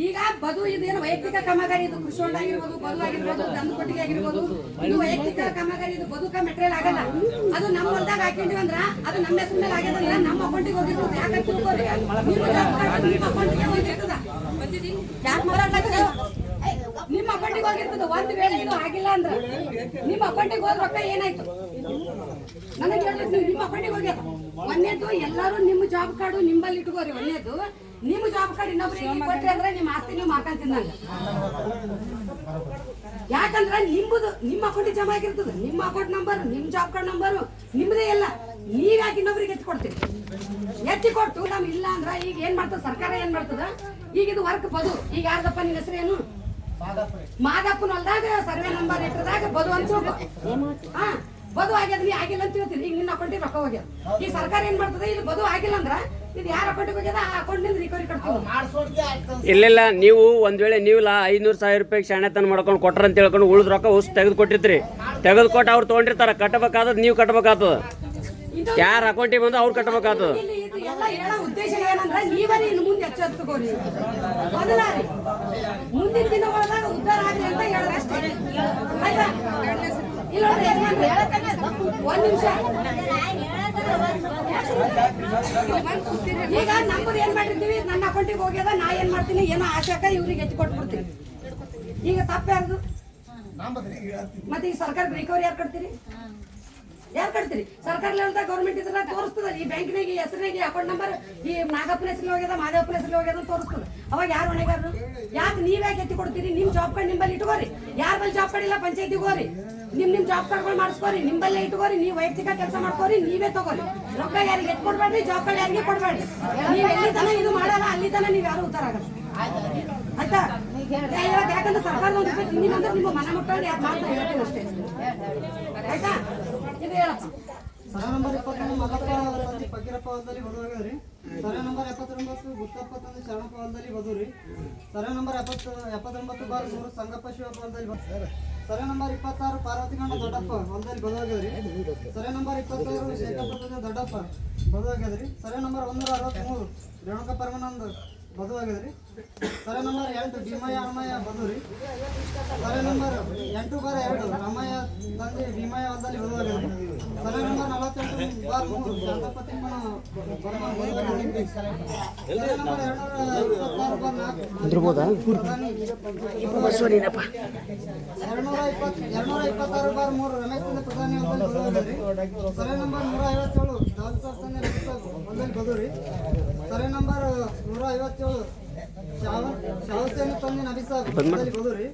ಈಗ ಬದು ಇದೇನು ವೈಯಕ್ತಿಕ ಕಾಮಗಾರಿ, ಇದು ಕೃಷಿ ಹೊಂಡ ಆಗಿರ್ಬೋದು, ಬದು ಆಗಿರ್ಬೋದು, ದಂದಕೊಟ್ಟಿಗೆ ಆಗಿರ್ಬೋದು, ಇದು ವೈಯಕ್ತಿಕ ಕಾಮಗಾರಿ. ಇದು ಬದುಕ ಮೆಟೀರಿಯಲ್ ಆಗಲ್ಲ. ಅದು ನಮ್ಮ ಹೊಲದಾಗ ಹಾಕೊಂಡಿವಿ ಅಂದ್ರ ಅದು ನಮ್ಮ ಹೆಸರು ಮೇಲೆ ಆಗ್ಯದಂದ್ರ ನಮ್ಮ ಅಕೌಂಟಿಗೆ ಹೋಗಿರ್ತದೆ. ಯಾಕೆ ತಿಳ್ಕೊರಿ, ನಿಮ್ಮ ಅಕೌಂಟಿಗೆ ಹೋಗಿರ್ತದ, ನಿಮ್ಮ ಅಕೌಂಟಿಗೆ ಹೋಗಿರ್ತದೆ. ಒಂದ್ ವೇಳೆ ಇದು ಆಗಿಲ್ಲ ಅಂದ್ರ ನಿಮ್ಮ ಅಕೌಂಟಿಗೆ ಹೋದ ರೊಕ್ಕ ಏನಾಯ್ತು ನನಗೆ ಹೇಳ್ಬೇಕು. ನೀವು ನಿಮ್ಮ ಅಕೌಂಟಿಗೆ ಹೋಗ್ಯದ. ಒಂದೇದು ಎಲ್ಲರೂ ನಿಮ್ಮ ಜಾಬ್ ಕಾರ್ಡು ನಿಂಬಲ್ಲಿ ಇಟ್ಕೋರಿ. ಒಂದೇದು ನಿಮ್ಮ ಜಾಬ್ ಕಾರ್ಡ್ ಇನ್ನೊಬ್ರಿಗೆ ಕೊಟ್ರಿ ಅಂದ್ರೆ ನಿಮ್ಮ ಆಸ್ತಿ ನೀವು ಮಾತಾಡ್ತಿದ್ದಂಗ. ಯಾಕಂದ್ರೆ ನಿಮ್ಮದು ನಿಮ್ಮ ಅಕೌಂಟಿಗೆ ಜಮಾ ಆಗಿರ್ತದೆ. ನಿಮ್ಮ ಅಕೌಂಟ್ ನಂಬರ್, ನಿಮ್ಮ ಜಾಬ್ ಕಾರ್ಡ್ ನಂಬರು ನಿಮ್ಮದೇ ಎಲ್ಲ. ನೀವ್ ಯಾಕೆ ಇನ್ನೊಬ್ರಿಗೆ ಎತ್ತಿ ಕೊಡ್ತೀವಿ? ಎತ್ತಿ ಕೊಟ್ಟು ನಮ್ ಇಲ್ಲ ಅಂದ್ರ ಈಗ ಏನ್ ಮಾಡ್ತದ ಸರ್ಕಾರ, ಏನ್ ಮಾಡ್ತದ, ಈಗ ಇದು ವರ್ಕ್ ಬದು. ಈಗ ಯಾರ್ದಪ್ಪ ನಿನ್ನ ಹೆಸರೇನು? ಮಾದಪ್ಪನ ಹೊಲ್ದಾಗ ಸರ್ವೆ ನಂಬರ್ ಇಟ್ಟದಾಗ ಬದು ಅಂತ ಬದು ಆಗ್ಯದ. ನೀ ಆಗಿಲ್ಲ ಅಂತ ಹೇಳ್ತೀನಿ. ಈಗ ನಿನ್ನ ಅಕೌಂಟಿಗೆ ರೊಕ್ಕ ಹೋಗ್ಯದ. ಈಗ ಸರ್ಕಾರ ಏನ್ ಮಾಡ್ತದೆ, ಇದು ಬದು ಆಗಿಲ್ಲ ಅಂದ್ರ ಇದು ಯಾರ ಅಕೌಂಟಿಗೆ ಹೋಗ್ಯದ ಆ ಅಕೌಂಟ್ ನಿಂದ ರಿಕವರಿ ಕಟ್ತೀವಿ. ಇಲ್ಲ ನೀವು ಒಂದ್ ವೇಳೆ ನೀವಿಲ್ಲ 500,000 ರೂಪಾಯಿ ಶಾಣೆತನ ಮಾಡ್ಕೊಂಡು ಕೊಟ್ರ ಅಂತ ಹೇಳ್ಕೊಂಡು ಉಳಿದ ರೊಕ್ಕ ಉಸ್ ತೆಗೆದು ಕೊಟ್ಟಿರ್ತೀರಿ. ತೆಗೆದು ಕೊಟ್ಟು ಅವ್ರು ತೊಗೊಂಡಿರ್ತಾರ, ಕಟ್ಟಬೇಕಾದ ನೀವು ಕಟ್ಟಬೇಕಾಗ್ತದ. ಯಾರ ಅಕೌಂಟಿಗೆ ಬಂದು ಅವ್ರು ಕಟ್ಟಬೇಕಾಗ್ತದ. ಎಲ್ಲ ಹೇಳೋ ಉದ್ದೇಶ ಏನಂದ್ರೆ ನೀವೇ ಇನ್ನು ಮುಂದೆ ಎಚ್ಚೆತ್ತುಕೋರಿ. ಮೊದಲಾರಿ ಮುಂದಿನ ದಿನಗಳಾಗ ಉದ್ಧಾರ ಆಗಲಿ ಅಂತ ಹೇಳಿದ್ರೆ ಅಷ್ಟೇ. ಆಯ್ತಾ? ಇಲ್ಲ ಒಂದ್ ನಿಮಿಷ. ಈಗ ನಮ್ಮದು ಏನ್ ಮಾಡಿರ್ತೀವಿ, ನನ್ನ ಅಕೌಂಟಿಗೆ ಹೋಗ್ಯದ, ನಾ ಏನ್ ಮಾಡ್ತೀನಿ, ಏನೋ ಆಶಾಕ ಇವ್ರಿಗೆ ಎತ್ತಿ ಕೊಟ್ಬಿಡ್ತೀನಿ. ಈಗ ತಪ್ಪ ಯಾರ್ದು? ಮತ್ತೆ ಈಗ ಸರ್ಕಾರಕ್ಕೆ ರಿಕವರಿ ಯಾರು ಕಟ್ತೀರಿ? ಯಾರು ಕಟ್ತೀರಿ? ಸರ್ಕಾರ ಲೆವೆಲ್ದಾಗ ಗೌರ್ಮೆಂಟ್ ಇದ್ರ ತೋರಿಸ್ತದ. ಈ ಬ್ಯಾಂಕ್ನಾಗ ಹೆಸರಿನಾಗ ಅಕೌಂಟ್ ನಂಬರ್ ಈ ನಾಗಪ್ಪನ ಹೆಸರು ಹೋಗ್ಯದ, ಮಾದೇವಪ್ಪನ ಹೆಸರು ಹೋಗ್ಯದ ಅಂತ ತೋರಿಸ್ತದ. ಅವಾಗ ಯಾರು ಹೊಣೆಗಾರರು? ಯಾಕೆ ನೀವ್ಯಾಕೆ ಎತ್ತಿ ಕೊಡ್ತೀರಿ? ನಿಮ್ ಜಾಬ್ ಕಾರ್ಡ್ ನಿಂಬಲ್ಲಿ ಇಟ್ಕೋರಿ. ಯಾರ ಬಲ್ಲಿ ಜಾಬ್ ಕಾರ್ಡ್ ಇಲ್ಲ ಪಂಚಾಯತಿಗೆ ಹೋರಿ, ನಿಮ್ ಜಾಬ್ ಕಾರ್ಡ್ಗಳು ಮಾಡಿಸ್ಕೋರಿ, ನಿಂಬಲ್ಲೇ ಇಟ್ಕೋರಿ. ನೀವು ವೈಯಕ್ತಿಕ ಕೆಲಸ ಮಾಡ್ಕೋರಿ, ನೀವೇ ತಗೋರಿ. ರೊಕ್ಕ ಯಾರಿಗೆ ಎತ್ ಕೊಡ್ಬೇಡ್ರಿ, ಜಾಬ್ ಕಾರ್ಡ್ ಯಾರಿಗೆ ಕೊಡ್ಬೇಡ್ರಿ. ನೀವ್ ಎಲ್ಲಿ ತನ ಇದು ಮಾಡಲ್ಲ ಅಲ್ಲಿ ತನ ನೀವ್ ಯಾರು ಉತ್ತರ ಆಗಲ್ಲ. ಆಯ್ತಾ ಯಾಕಂದ್ರೆ ಸರ್ಕಾರದ ಒಂದು ರೂಪಾಯಿ ತಿಂದಿಲ್ಲ ಅಂದ್ರೆ ನಿಮ್ಮ ಮನೆ ಮಕ್ಕಳಿಗೆ ಮಾಡ್ತಾ ಹೇಳ್ತೀವಿ ಅಷ್ಟೇ ಆಯ್ತಾ ಇದು ಹೇಳಪ್ಪ ಸರ್ವೆ ನಂಬರ್ 21 ಮಲ್ಲಪ್ಪ ತಂದೆ ಫಕೀರಪ್ಪ ಹೊಲದಲ್ಲಿ ಬದುವಾಗ್ಯದ್ರಿ. ಸರ್ವೆ ನಂಬರ್ 79 ಗುತ್ತಪ್ಪ ತಂದೆ ಶರಣಪ್ಪ ಹೊಲದಲ್ಲಿ ಬದುರಿ. Survey number 79 bar 3 Sangappa Shivappa ಹೊಲದಲ್ಲಿ ಸರ್ವೆ ನಂಬರ್ 26 ಪಾರ್ವತಿಗಂಡ ದೊಡ್ಡಪ್ಪ ಹೊಲದಲ್ಲಿ ಬದುವಾಗ್ಯದ್ರಿ. ಸರ್ವೆ ನಂಬರ್ 26 ಶೇಖಪ್ಪ ತಂದೆ ದೊಡ್ಡಪ್ಪ ಬದುವಾಗ್ಯದ್ರಿ. ಸರ್ವೆ ನಂಬರ್ 163 ರೇಣುಕ ಪರಮಾನಂದ ಬದುವಾಗ್ಯದ್ರಿ. ಸರ್ವೆ ನಂಬರ್ 8 ಭೀಮಯ್ಯ ಹನುಮಯ್ಯ ಬದುರಿ. ಸರ್ವೆ ನಂಬರ್ 8/2 ರಾಮಯ್ಯ ತಂದೆ ಭೀಮಯ್ಯ ಹೊಲದಲ್ಲಿ ಬದುವಾಗ್ಯದ್ರಿ. ಸರ್ವೆ ನಂಬರ್ 48/3 ಶಾಂತಪ್ಪ ತಿಮ್ಮನ ಬದುವಾಗ್ಯದ್ರಿ. ಸರ್ವೆ ನಂಬರ್ 226/3 ರಮೇಶ್ ತಂದೆ ಪ್ರಧಾನಿ ಹೊಲದಲ್ಲಿ ಬದುವಾಗ್ಯದ್ರಿ. ಸರ್ವೆ ನಂಬರ್ 157 ದಾಲ್ ಸಾಬ್ ತಂದೆ ಹೊಲದಲ್ಲಿ ಬದುರಿ. ಸರ್ವೆ ನಂಬರ್ 157 ಶಾಹುಸೇನಿ ತಂದೆ ನಬಿ ಸಾಬ್ ಹೊಲದಲ್ಲಿ ಬದುರಿ.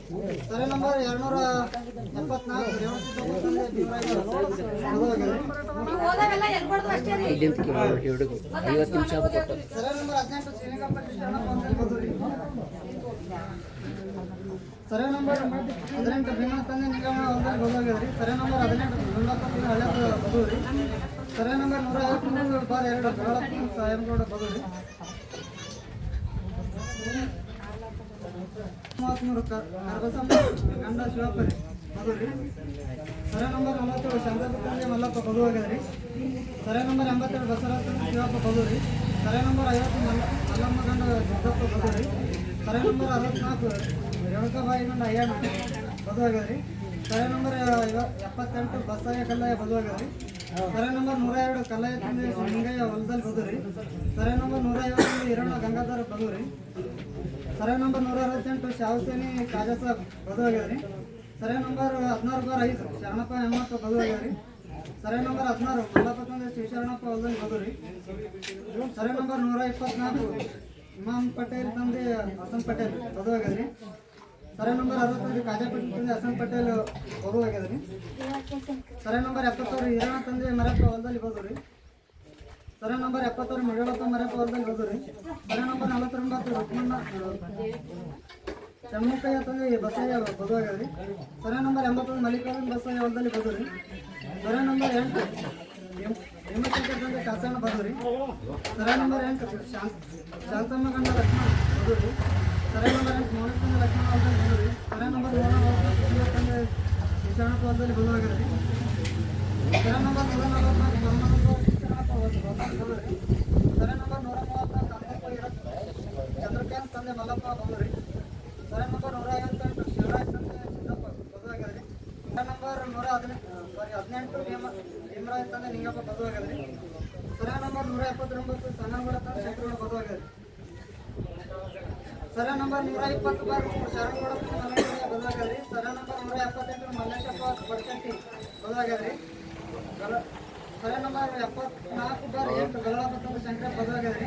ಸರ್ವೆ ನಂಬರ್ 274 ರೇವಣಸಿದ್ದಪ್ಪ ತಂದೆ ಭೀಮರಾಯ ಬದುವಾಗ್ಯದ್ರಿ. ನೀವು ಓದಾವೆಲ್ಲ ಎಲ್ಬಾರ್ದು ಅಷ್ಟೇ ರೀ ಸರ್ವೆ ನಂಬರ್ 18 ಶ್ರೀನಿಗಪ್ಪ ಶರಣಪ್ಪ ಹೊಲದಲ್ಲಿ ಬದುರಿ. ಸರ್ವೆ ನಂಬರ್ 18 ಭೀಮಾ ತಂದೆ ನಿಗಮ ಹೊಲದಲ್ಲಿ ಬದುವಾಗ್ಯದ್ರಿ. ಸರ್ವೆ ನಂಬರ್ 18 ಗುಂಡಪ್ಪ ತಂದೆ ಹಳೆ ಬದುರಿ. Survey number 153/2 ಬೆಳಪ್ಪ ಸಾಯಂಗೌಡ ಬದುರಿ. 33 ಕರ್ಬಸಮ್ಮ ಗಂಡ ಶಿವಪ್ಪರಿ ಬದುರಿ. ಸರ್ವೆ ನಂಬರ್ 47 ಶಂಕರಪ್ಪ ತಂದೆ ಮಲ್ಲಪ್ಪ ಬದುವಾಗ್ಯದ್ರಿ. ಸರ್ವೆ ನಂಬರ್ 87 ಬಸವರಾಜ ಶಿವಪ್ಪ ಬದುರಿ. ಸರ್ವೆ ನಂಬರ್ 50 ಮಲ್ಲಮ್ಮ ಗಂಡ ಸಿದ್ದಪ್ಪ ಬದುರಿ. ಸರ್ವೆ ನಂಬರ್ 64 ರೇಣುಕಾಬಾಯಿ ಗಂಡ ಅಯ್ಯಣ್ಣ ಬದುವಾಗ್ಯದ್ರಿ. ಸರ್ವೆ ನಂಬರ್ 78 ಬಸಯ್ಯ ಕಲ್ಲಯ್ಯ ಬದುವಾಗ್ಯದ್ರಿ. ಸರ್ವೆ ನಂಬರ್ 102 ಕಲ್ಲಯ್ಯ ತಂದೆ ಲಿಂಗಯ್ಯ ಹೊಲದಲ್ಲಿ ಬದುರಿ. ಸರ್ವೆ ನಂಬರ್ 151 ಹಿರಣ್ಣ ಗಂಗಾಧರ ಬದುರಿ. ಸರ್ವೆ ನಂಬರ್ 168 ಶಾಹುಸೇನಿ ಕಾಜಾ ಸಾಬ್ ಬದುವಾಗ್ಯದ್ರಿ. ಸರ್ವೆ ನಂಬರ್ 16/5 ಶರಣಪ್ಪ ಹೆಮ್ಮಪ್ಪ ಬದುವಾಗ್ಯದ್ರಿ. ಸರ್ವೆ ನಂಬರ್ 16 ಮಲ್ಲಪ್ಪ ತಂದೆ ಶಿವಶರಣಪ್ಪ ಹೊಲದಲ್ಲಿ ಬದುರಿ. ಸರ್ವೆ ನಂಬರ್ 124 ಇಮಾಮ್ ಪಟೇಲ್ ತಂದೆ ಹಸನ್ ಪಟೇಲ್ ಬದುವಾಗ್ಯದ್ರಿ. ಸರ್ವೆ ನಂಬರ್ 65 ಕಾಜಾಪೇಟೆ ತಂದೆ ಹಸನ್ ಪಟೇಲ್ ಬದುವಾಗ್ಯದ್ರಿ. ಸರ್ವೆ ನಂಬರ್ 76 ಹಿರಣ್ಣ ತಂದೆ ಮರಪ್ಪ ಹೊಲದಲ್ಲಿ ಬದುರಿ. ಸರ್ವೆ ನಂಬರ್ 76 ಮಗಳಪ್ಪ ಮರಪ್ಪ ಹೊಲದಲ್ಲಿ ಬದುರಿ. ಸರ್ವೆ ನಂಬರ್ 49 ರುಕ್ಮಣ್ಣ ಷಣ್ಮುಖಯ್ಯ ತಂದೆ ಬಸಯ್ಯ ಬದುವಾಗ್ಯದ್ರಿ. ಸರ್ವೆ ನಂಬರ್ 81 ಮಲ್ಲಿಕಾರ್ಜುನ್ ಬಸಯ್ಯ ಹೊಲದಲ್ಲಿ ಬದುರಿ. ಸರ್ವೆ ನಂಬರ್ 8 ಹೇಮಶಂಕರ್ ತಂದೆ ಕಾಸಣ್ಣ ಬದುರಿ. ಸರ್ವೆ ನಂಬರ್ 8 ಶಾಂತಮ್ಮ ಗಂಡ ಲಕ್ಷ್ಮಣ ಬದುರಿ. ಸರ್ವೆ ನಂಬರ್ 8 ಮೌನ ತಂದೆ ಲಕ್ಷ್ಮಣ ಹೊಲದಲ್ಲಿ ಬದುರಿ. ಸರ್ವೆ ನಂಬರ್ 1 ತಂದೆ ಶಿವಶರಣಪ್ಪ ಹೊಲದಲ್ಲಿ ಬದುವಾಗ್ಯದ್ರಿ. ಸರ್ವೆ ನಂಬರ್ 144 ಪರಮಾನಂದ ಶಿವಶರಣಪ್ಪ ಹೊಲದಲ್ಲಿ ಬದುರಿ. ಸರ್ವೆ ನಂಬರ್ 134 ಚಂದ್ರಕಾಂತ್ ತಂದೆ ಮಲ್ಲಪ್ಪ ಬದುರಿ. ಸರ್ವೆ ನಂಬರ್ 158 ಶಿವರಾಜ್ ತಂದೆ ಸಿದ್ದಪ್ಪ ಬದುವಾಗ್ಯದ್ರಿ. ಸರ್ವೆ ನಂಬರ್ 18 ಭೀಮರಾಯ ತಂದೆ ನಿಂಗಪ್ಪ ಬದುವಾಗ್ಯದ್ರಿ. ಸರ್ವೆ ನಂಬರ್ 179 ಸಂಗನಗೌಡ ತಂದೆ ಶಂಕರಗೌಡ ಬದುವಾಗ್ಯದ್ರಿ. ಸರ್ವೆ ನಂಬರ್ 120/3 ಶರಣಗೌಡ ಮಲ್ಲಯ್ಯ ಬದುವಾಗ್ಯದ್ರಿ. ಸರ್ವೆ ನಂಬರ್ 178 ಮಲ್ಲೇಶಪ್ಪ ಬಡಕಟ್ಟಿ ಬದುವಾಗ್ಯದ್ರಿ. ಸರ್ವೆ ನಂಬರ್ 74/8 ಬೆಳಳಪ್ಪ ತಂದೆ ಶಂಕರ ಬದುವಾಗ್ಯದ್ರಿ.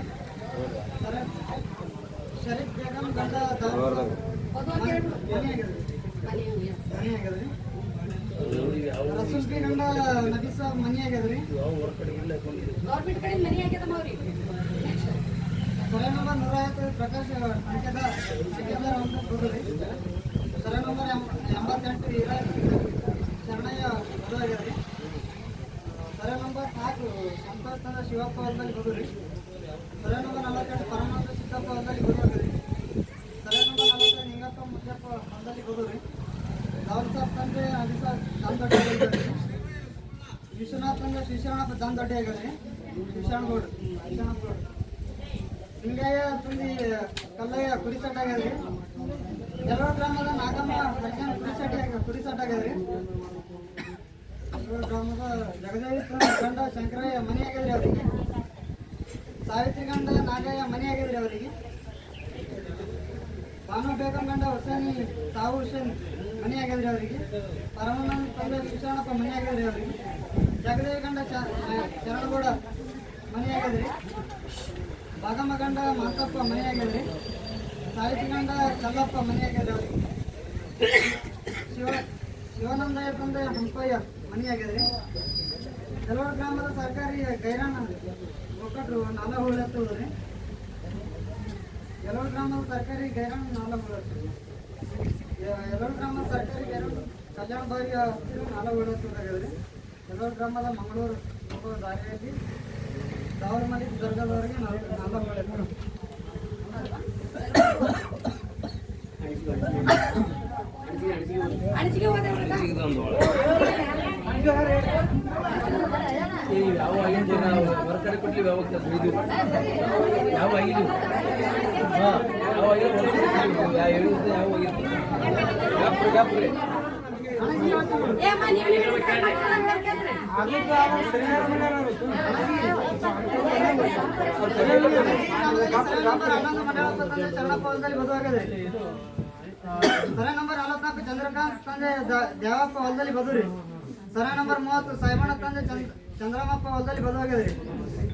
ಶರೀಫ್ ಬೇಗಂ ಗಂಡ ಮನೆಯಾಗ್ಯದ್ರಿ. ರಸೂಲ್ ಬಿ ಗಂಡ ನಬಿ ಸಾಬ್ ಮನೆಯಾಗ್ಯದ್ರಿ. ಗೌರ್ಮೆಂಟ್ ಕಡೆ ಮನೆ ಆಗ್ಯದಮ್ಮ ಅವ್ರಿಗೆ ಸರ್ವೆ ನಂಬರ್ 150 ಪ್ರಕಾಶ್ ಅಂಕೆದಾರ್ ಬದುರಿ. ಸರ್ವೆ ನಂಬರ್ 88 ಶರಣಯ್ಯ ಬದುವಾಗ್ಯದ್ರಿ. ಸರ್ವೆ ನಂಬರ್ 4 ಸಂತೋಷ್ ತಂದೆ ಶಿವಪ್ಪ ಹೊಲದಲ್ಲಿ ಬದುರಿ. ಸರ್ವೆ ನಂಬರ್ 48 ಪರಮಾನಂದ ಸಿದ್ದಪ್ಪ ಹೊಲದಲ್ಲಿ ಬದುವಾಗ್ಯದ್ರಿ. ಸರ್ವೆ ನಂಬರ್ 40 ನಿಂಗಪ್ಪ ಮುದ್ದಪ್ಪ ಹೊಲದಲ್ಲಿ ಬದುರಿ. ದಾಲ್ ಸಾಬ್ ತಂದೆ ಅಭಿಸಾಬ್ ದಾಂದೊಡ್ಡಿ ಆಗಿದ್ರಿ. ವಿಶ್ವನಾಥ್ ತಂದೆ ಶ್ರೀಶರಣಪ್ಪ ದಾಂದೊಡ್ಡಿ ಆಗಿದ್ರಿ. ಶಿವಶರಣಗೌಡ ಲಿಂಗಯ್ಯ ತಂದೆ ಕಲ್ಲಯ್ಯ ಕುರಿಸಟ್ಟ ಆಗ್ಯದ್ರಿ. ಯಲವ ಗ್ರಾಮದ ನಾಗಮ್ಮ ಲಕ್ಷ್ಮಣ ಕುರಿಸಟ್ಟ ಆಗ್ಯದ್ರಿ. ಗ್ರಾಮದ ಜಗದೇವಿ ಗಂಡ ಶಂಕರಯ್ಯ ಮನೆ ಆಗ್ಯದ್ರಿ ಅವರಿಗೆ. ಸಾವಿತ್ರಿ ಗಂಡ ನಾಗಯ್ಯ ಮನೆ ಆಗ್ಯದ್ರಿ ಅವರಿಗೆ. ಭಾನು ಬೇಗಂ ಗಂಡ ಹುಸೇನಿ ಸಾವು ಹುಸೇನ್ ಮನೆ ಆಗ್ಯದ್ರಿ ಅವರಿಗೆ. ಪರಮಾನಂದ ತಂದೆ ಶಿವಶರಣಪ್ಪ ಮನೆ ಆಗ್ಯದ್ರಿ ಅವರಿಗೆ. ಜಗದೇವಿ ಗಂಡ ಶರಣಗೌಡ ಮನೆ ಆಗ್ಯದ್ರಿ. ಭಾಗಮ್ಮ ಗಂಡ ಮಾತಪ್ಪ ಮನೆ ಆಗ್ಯದ್ರಿ. ಸಾವಿತ್ರಿ ಗಂಡ ಚಲ್ಲಪ್ಪ ಮನೆ ಆಗ್ಯದ್ರಿ ಅವ್ರಿಗೆ. ಶಿವಾನಂದಯ್ಯ ತಂದೆ ಹಂಪಯ್ಯ ಮನೆ ಆಗ್ಯದ್ರಿ. ಕೆಲವರು ಗ್ರಾಮದ ಸರ್ಕಾರಿ ಗೈರಾಣ ಒಕ್ಕಟ್ರು ನಾಲ ಹೋಳಿ ಹತ್ತದ್ರಿ. ಯಲೋಡ್ ಗ್ರಾಮದ ಸರ್ಕಾರಿ ಗೈರಾಣ ನಾಲ ಬೀಳತ್ರಿ. ಯಲೋಡ್ ಗ್ರಾಮದ ಸರ್ಕಾರಿ ಗೈರಾಣ ಕಲ್ಯಾಣ ಬಾವಿ ಹತ್ತಿರ ನಾಲ ಬೀಳತ್ತಿದ್ದಾಗ್ರಿ. ಯಲೋಡ್ ಗ್ರಾಮದ ಮಂಗಳೂರು ಹೋಗುವ ದಾರಿಯಲ್ಲಿ ದಾವರಮಲ್ಲಿ ದರ್ಗಾದವರೆಗೆ ನಾಲ ಬೀಳತ್ರಿ. ಅಣಜಿಗೆ ಹೋದ್ರೆ ಯಾವ ಆಗಿದ್ದು ನಾವು ಹೊರಗಡೆ ಕೊಡ್ಲಿ ವ್ಯವಸ್ಥೆ ಇದು ಯಾವ ಆಗಿದ್ದು ಹಾಂ ಯಾವ ಆಗಿದ್ದು ಯಾವ ಹೇಳಿದ್ದು ಯಾವ ಆಗಿದ್ದು ಗಾಪ್ರಿ ಏಮ್ಮ ನೀವು ಸರ ನಂಬರ್ 44 ಚಂದ್ರಕಾಂತ್ ತಂದೆ ದೇವಪ್ಪ ಹೊಲದಲ್ಲಿ ಬದುರಿ. ಸರ ನಂಬರ್ 30 ಸಾಯಿಬಣ್ಣ ತಂದೆ ಚಂದ್ರಮಪ್ಪ ಹೊಲದಲ್ಲಿ ಬದುವಾಗ್ಯದ್ರಿ.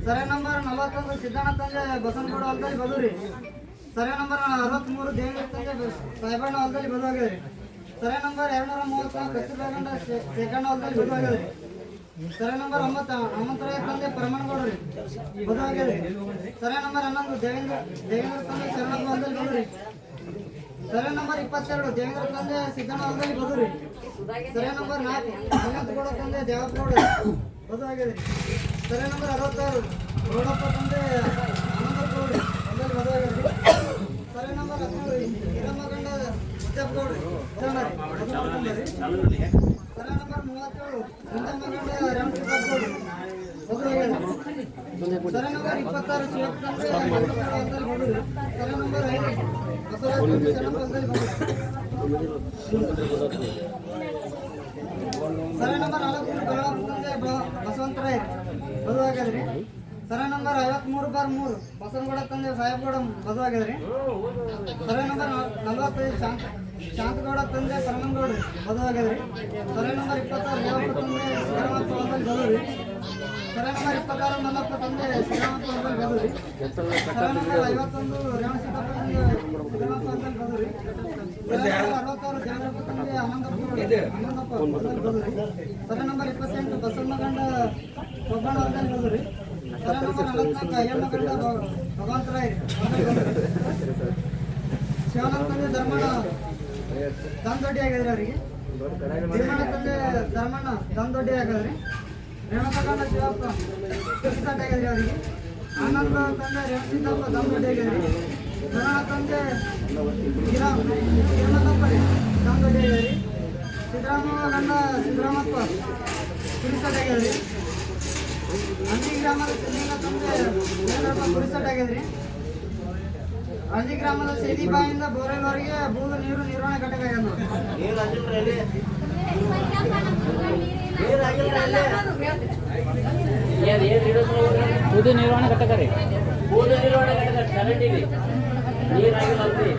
ಸರ ನಂಬರ್ 41 ಸಿದ್ದಣ್ಣ ತಂದೆ ಬಸನಗೌಡ ಹೊಲದಲ್ಲಿ ಬದುರಿ. ಸರ ನಂಬರ್ 63 ದೇವೇಂದ್ರ ತಂದೆ ಸಾಯಿಬಣ್ಣ ಹೊಲದಲ್ಲಿ ಬದುವಾಗ್ಯದ್ರಿ. ಸರ ನಂಬರ್ 230 ಕಸ್ತೂರಬಾಗಂಡ ಶೇಖಣ್ಣ ಹೊಲದಲ್ಲಿ ಬದುವಾಗ್ಯದ್ರಿ. ಸರ ನಂಬರ್ 9 ಹನುಮಂತರಾಯ ತಂದೆ ಪರಮನಗೌಡ್ರಿ ಬದುವಾಗ್ಯದ್ರಿ. ಸರ ನಂಬರ್ 11 ದೇವೇಂದ್ರ ತಂದೆ ಶರಣಪ್ಪ ಹೊಲದಲ್ಲಿ ಬದುರಿ. ಸರ ನಂಬರ್ 22 ದೇವೇಂದ್ರ ತಂದೆ ಸಿದ್ದಣ್ಣ ಹೊಲದಲ್ಲಿ ಬದುರಿ. ಸರ ನಂಬರ್ 4 ಹನುಮಂತಗೌಡ ತಂದೆ ದೇವಪ್ಪಗೌಡ ಬದುವಾಗಿದೆ. ಸರ ನಂಬರ್ 66 ಗೌಡಪ್ಪ ತಂದೆ ಆನಂದಗೌಡ ಹೊಲದಲ್ಲಿ ಬದುವಾಗಿದೆ. ಸರ ನಂಬರ್ 17 ಹಿರಮ್ಮಗಂಡ ಮುದ್ದಪ್ಪಗೌಡ ಬದುವಾಗಿದೆ. ಸರ ನಂಬರ್ 37 ಗುಂಡಮ್ಮಗಂಡ ರೇಣುಕಪ್ಪಗೌಡ ಬದುವಾಗಿದೆ. ಸರ ನಂಬರ್ 26 ಶಿವಪ್ಪ ತಂದೆ ಮಲ್ಲಪ್ಪಗೌಡ ಹೊಲದಲ್ಲಿ ಬದುರಿ. ಸರ ನಂಬರ್ 5 ಬಸವರಾಜ ಶರಣಪ್ಪ ಹೊಲದಲ್ಲಿ ಬದುರಿ. ಸರ ನಂಬರ್ 4 ಬೆಳಗಾವಿ ತಂದೆ ಬಸವಂತರಾಯ ಬದುವಾಗ್ಯದ್ರಿ. ಸರ ನಂಬರ್ 53/3 ಬಸವನಗೌಡ ತಂದೆ ಸಾಹೇಬಗೌಡ ಬದುವಾಗ್ಯದ್ರಿ. ಸರ ನಂಬರ್ 45 ಶಾಂತಗೌಡ ತಂದೆ ಪರಮನಗೌಡ ಬದುವಾಗ್ಯದ್ರಿ. ಸರ ನಂಬರ್ 26 ರೇವಪ್ಪ ತಂದೆ ಶ್ರೀರಾಮಪ್ಪ ಹೊಲದಲ್ಲಿ ಬದುರಿ. ಸರ ನಂಬರ್ 26 ಮಲ್ಲಪ್ಪ ತಂದೆ ಶ್ರೀರಾಮಪ್ಪ ಹೊಲದಲ್ಲಿ ಬದುರಿ. ಸರ ನಂಬರ್ 51 ರೇವಣಸಿದ್ದಪ್ಪ ತಂದೆ ಶ್ರೀರಾಮಪ್ಪ ಹೊಲದಲ್ಲಿ ಬದುರಿ. ಸರ ನಂಬರ್ 66 ದೇವರಪ್ಪ ತಂದೆ ಆನಂದಪ್ಪ ಹೊಲದಲ್ಲಿ ಬದುರಿ. ಸರ ನಂಬರ್ 28 ಬಸವನಗಂಡ ಒಬ್ಬಣ್ಣ ಹೊಲದಲ್ಲಿ ಬದುರಿ. ಸರ ನಂಬರ್ 44 ಅಯ್ಯಮ್ಮಗಂಡ ಭಗವಂತರಾಯ ಹೊಲದಲ್ಲಿ ಬದುರಿ. ಶಿವಾನಂದ ತಂದೆ ಧರ್ಮಣ್ಣ ದಂದೊಡ್ಡಿ ಆಗಿದ್ರಿ ಅವರಿಗೆ. ಭೀಮಣ್ಣ ತಂದೆ ಧರ್ಮಣ್ಣ ದಂದೊಡ್ಡಿ ಆಗಿದ್ರಿ. ರೇಣುಕಗಂಡ ಶಿವಪ್ಪ ಕೃಷ್ಣಾಟ ಆಗಿದ್ರಿ ಅವರಿಗೆ. ಆನಂದ ತಂದೆ ರೇಣುಸಿದ್ದಪ್ಪ ದಂದೊಡ್ಡಿ ಆಗಿದ್ರಿ. ಧರಣ ತಂದೆ ಹಿರಮಲ್ಲಪ್ಪ ದಂದೊಡ್ಡಿ ಆಗಿದ್ರಿ. ಸಿದ್ದರಾಮಗಂಡ ಸಿದ್ದರಾಮಪ್ಪ ಕುರಿಸಾಟ ಆಗಿದ್ರಿ. ಅಂಜಿ ಗ್ರಾಮದ ಸಿದ್ಲಿಂಗ ತಂದೆ ವೀರೇಂದ್ರಪ್ಪ ಕುರಿಸಾಟ ಆಗಿದ್ರಿ. ಅಂಜಿ ಗ್ರಾಮದ ಸೇದಿಬಾಯಿಂದ ಬೋರೆಲ್ವರೆಗೆ ಬೂದು ನೀರು ನಿರ್ವಹಣೆ ಘಟಕ ಆಗ್ಯದ ನೋಡಿ. ಬೂದು ನಿರ್ವಹಣೆ ಘಟಕ ರೀ. ಬೂದು ನಿರ್ವಹಣೆ ಘಟಕ ಚರಂಡಿ ರೀ. ನೀರಾಗಿಲ್ಲಲ್ರಿ,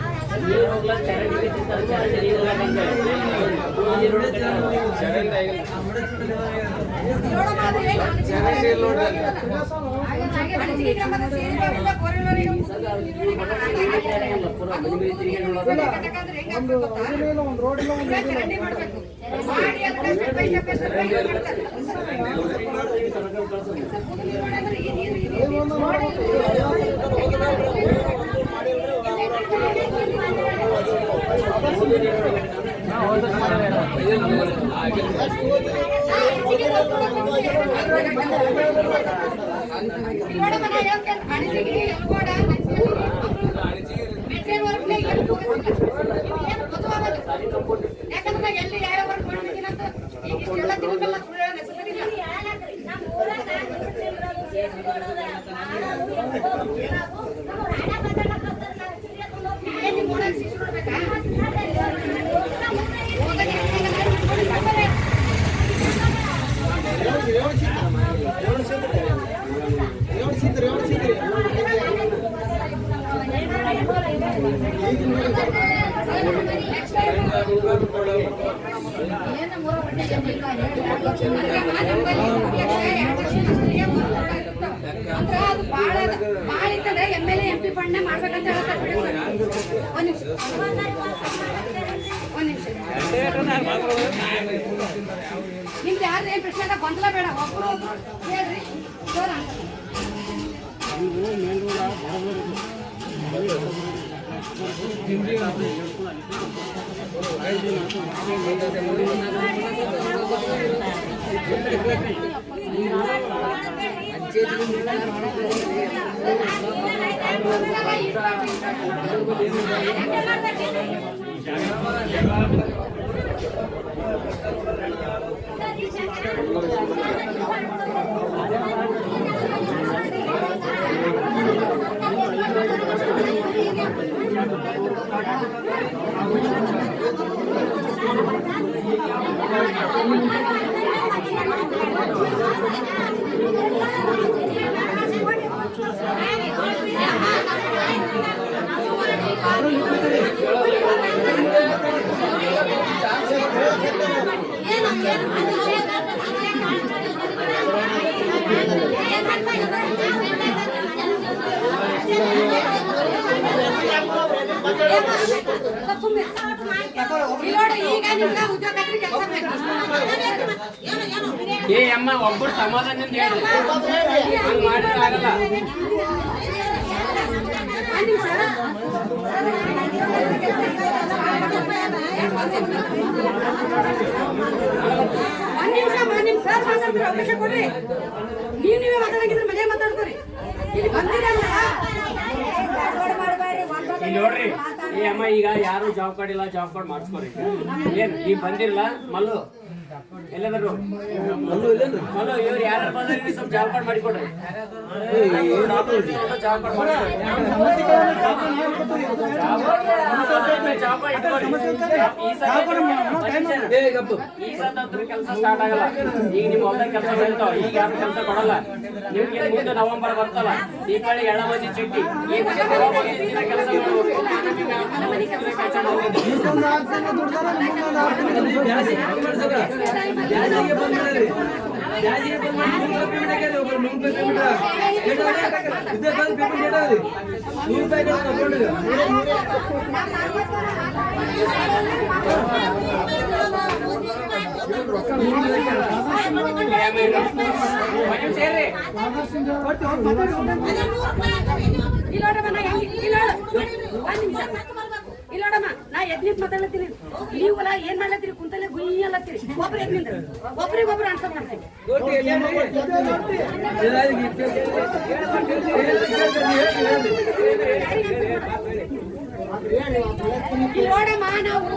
ನೀರು ಹೋಗ್ಲಾಕ ಚರಂಡಿ ತಿಂತಾರೆ. ಚರಂಡಿ ನೀರು ಒಂದು ರೋಡ್ ಇಲ್ಲ ಒಂದು ಯಾಕಂದ್ರೆ ಎಲ್ಲಿ ಯಾವ ವರ್ಕ್ ಮಾಡ್ತೀನಿ ಅಂತ ಈಗ ಇಷ್ಟೆಲ್ಲ ತಿಳ್ಕೊಳ್ಳ ನೆಸಸರಿ ಇಲ್ಲ. ಅಂದ್ರೆ ಅದು ಭಾಳ ಇತ್ತಂದ್ರೆ MLA MP ಫಂಡ್ ಮಾಡ್ಬೇಕಂತ ಹೇಳ್ತಾರೆ. ಒಂದ್ ನಿಮಿಷ ನಿಮ್ದು ಯಾರು ಏನ್ ಪ್ರಶ್ನೆ ಅದ ಗೊಂದಲ ಬೇಡ. ಒಬ್ರು ಹೇಳ್ರಿ ಜೋರ ಈಗ ನಿಮ್ಗೆ ಉದ್ಯೋಗಕ್ಕೆ ಕೆಲಸ ಬೇಕು. ಏ ಅಮ್ಮ ಒಬ್ಬರು ಸಮಾಧಾನದಿಂದ ಹೇಳಿ ಹಂಗ್ ಮಾಡಿದ್ರೆ ಆಗಲ್ಲ. ಒಂದ್ ನಿಮಿಷ ಸರ್ ಮಾತಾಡ್ತಾರೆ, ಅವಕಾಶ ಕೊಡ್ರಿ. ನೀವೇ ಮಾತಾಡಂಗಿದ್ರೆ ಮನೆ ಮಾತಾಡ್ತಾರೆ. ಇಲ್ಲಿ ಬಂದಿರಲ್ಲ ಇಲ್ಲಿ ನೋಡ್ರಿ ಈ ಅಮ್ಮ ಈಗ ಯಾರು ಜಾಬ್ ಕಾರ್ಡ್ ಇಲ್ಲ, ಜಾಬ್ ಕಾರ್ಡ್ ಮಾಡಿಸ್ಕೊರಿ. ಏನ್ ಈ ಬಂದಿರಲ್ಲ ಮಲ್ಲು ಎಲ್ಲಾದ್ರು ಮಲ್ಲು ಇವ್ರು ಯಾರು ಬಂದ್ರೆ ಸ್ವಲ್ಪ ಜಾಬ್ ಕಾರ್ಡ್ ಮಾಡಿಕೊಡ್ರಿ. ಜಾಬ್ ಕಾರ್ಡ್ ಮಾಡಿಕೊಡ್ರಿ. ಈ ಸತ್ತಂತ್ರ ಕೆಲಸ ಸ್ಟಾರ್ಟ್ ಆಗಲ್ಲ. ಈಗ ನಿಮ್ ಹೊಲ್ದಾಗ ಕೆಲಸ ಬೆಳಿತಾವ, ಈಗ ಯಾರು ಕೆಲಸ ಕೊಡಲ್ಲ ನಿಮ್ಗೆ. ಮುಂದೆ ನವೆಂಬರ್ ಬರ್ತಲ್ಲ, ದೀಪಾವಳಿ ಎಳ್ಳಬದಿ ಚಟ್ಟಿ ಈ ಕೆಲಸ ಇಲ್ಲೋಡಮ್ಮ, ನಾ ಎದ್ನಿಂತ ಮಾತಾಡ್ಲತ್ತೀನಿ. ನೀವಲ್ಲ ಏನ್ ಮಾಡ್ಲತ್ತೀರಿ? ಕುಂತಲ್ಲೇ ಗುಯ್ಯಲ್ಲತ್ತೀರಿ. ಒಬ್ರು ಎದ್ನಿಂದ ಒಬ್ರಿಗೊಬ್ರು ಆನ್ಸರ್ ಮಾಡ್ತೀವಿ. ಇಲ್ಲೋಡಮ್ಮ, ನಾವು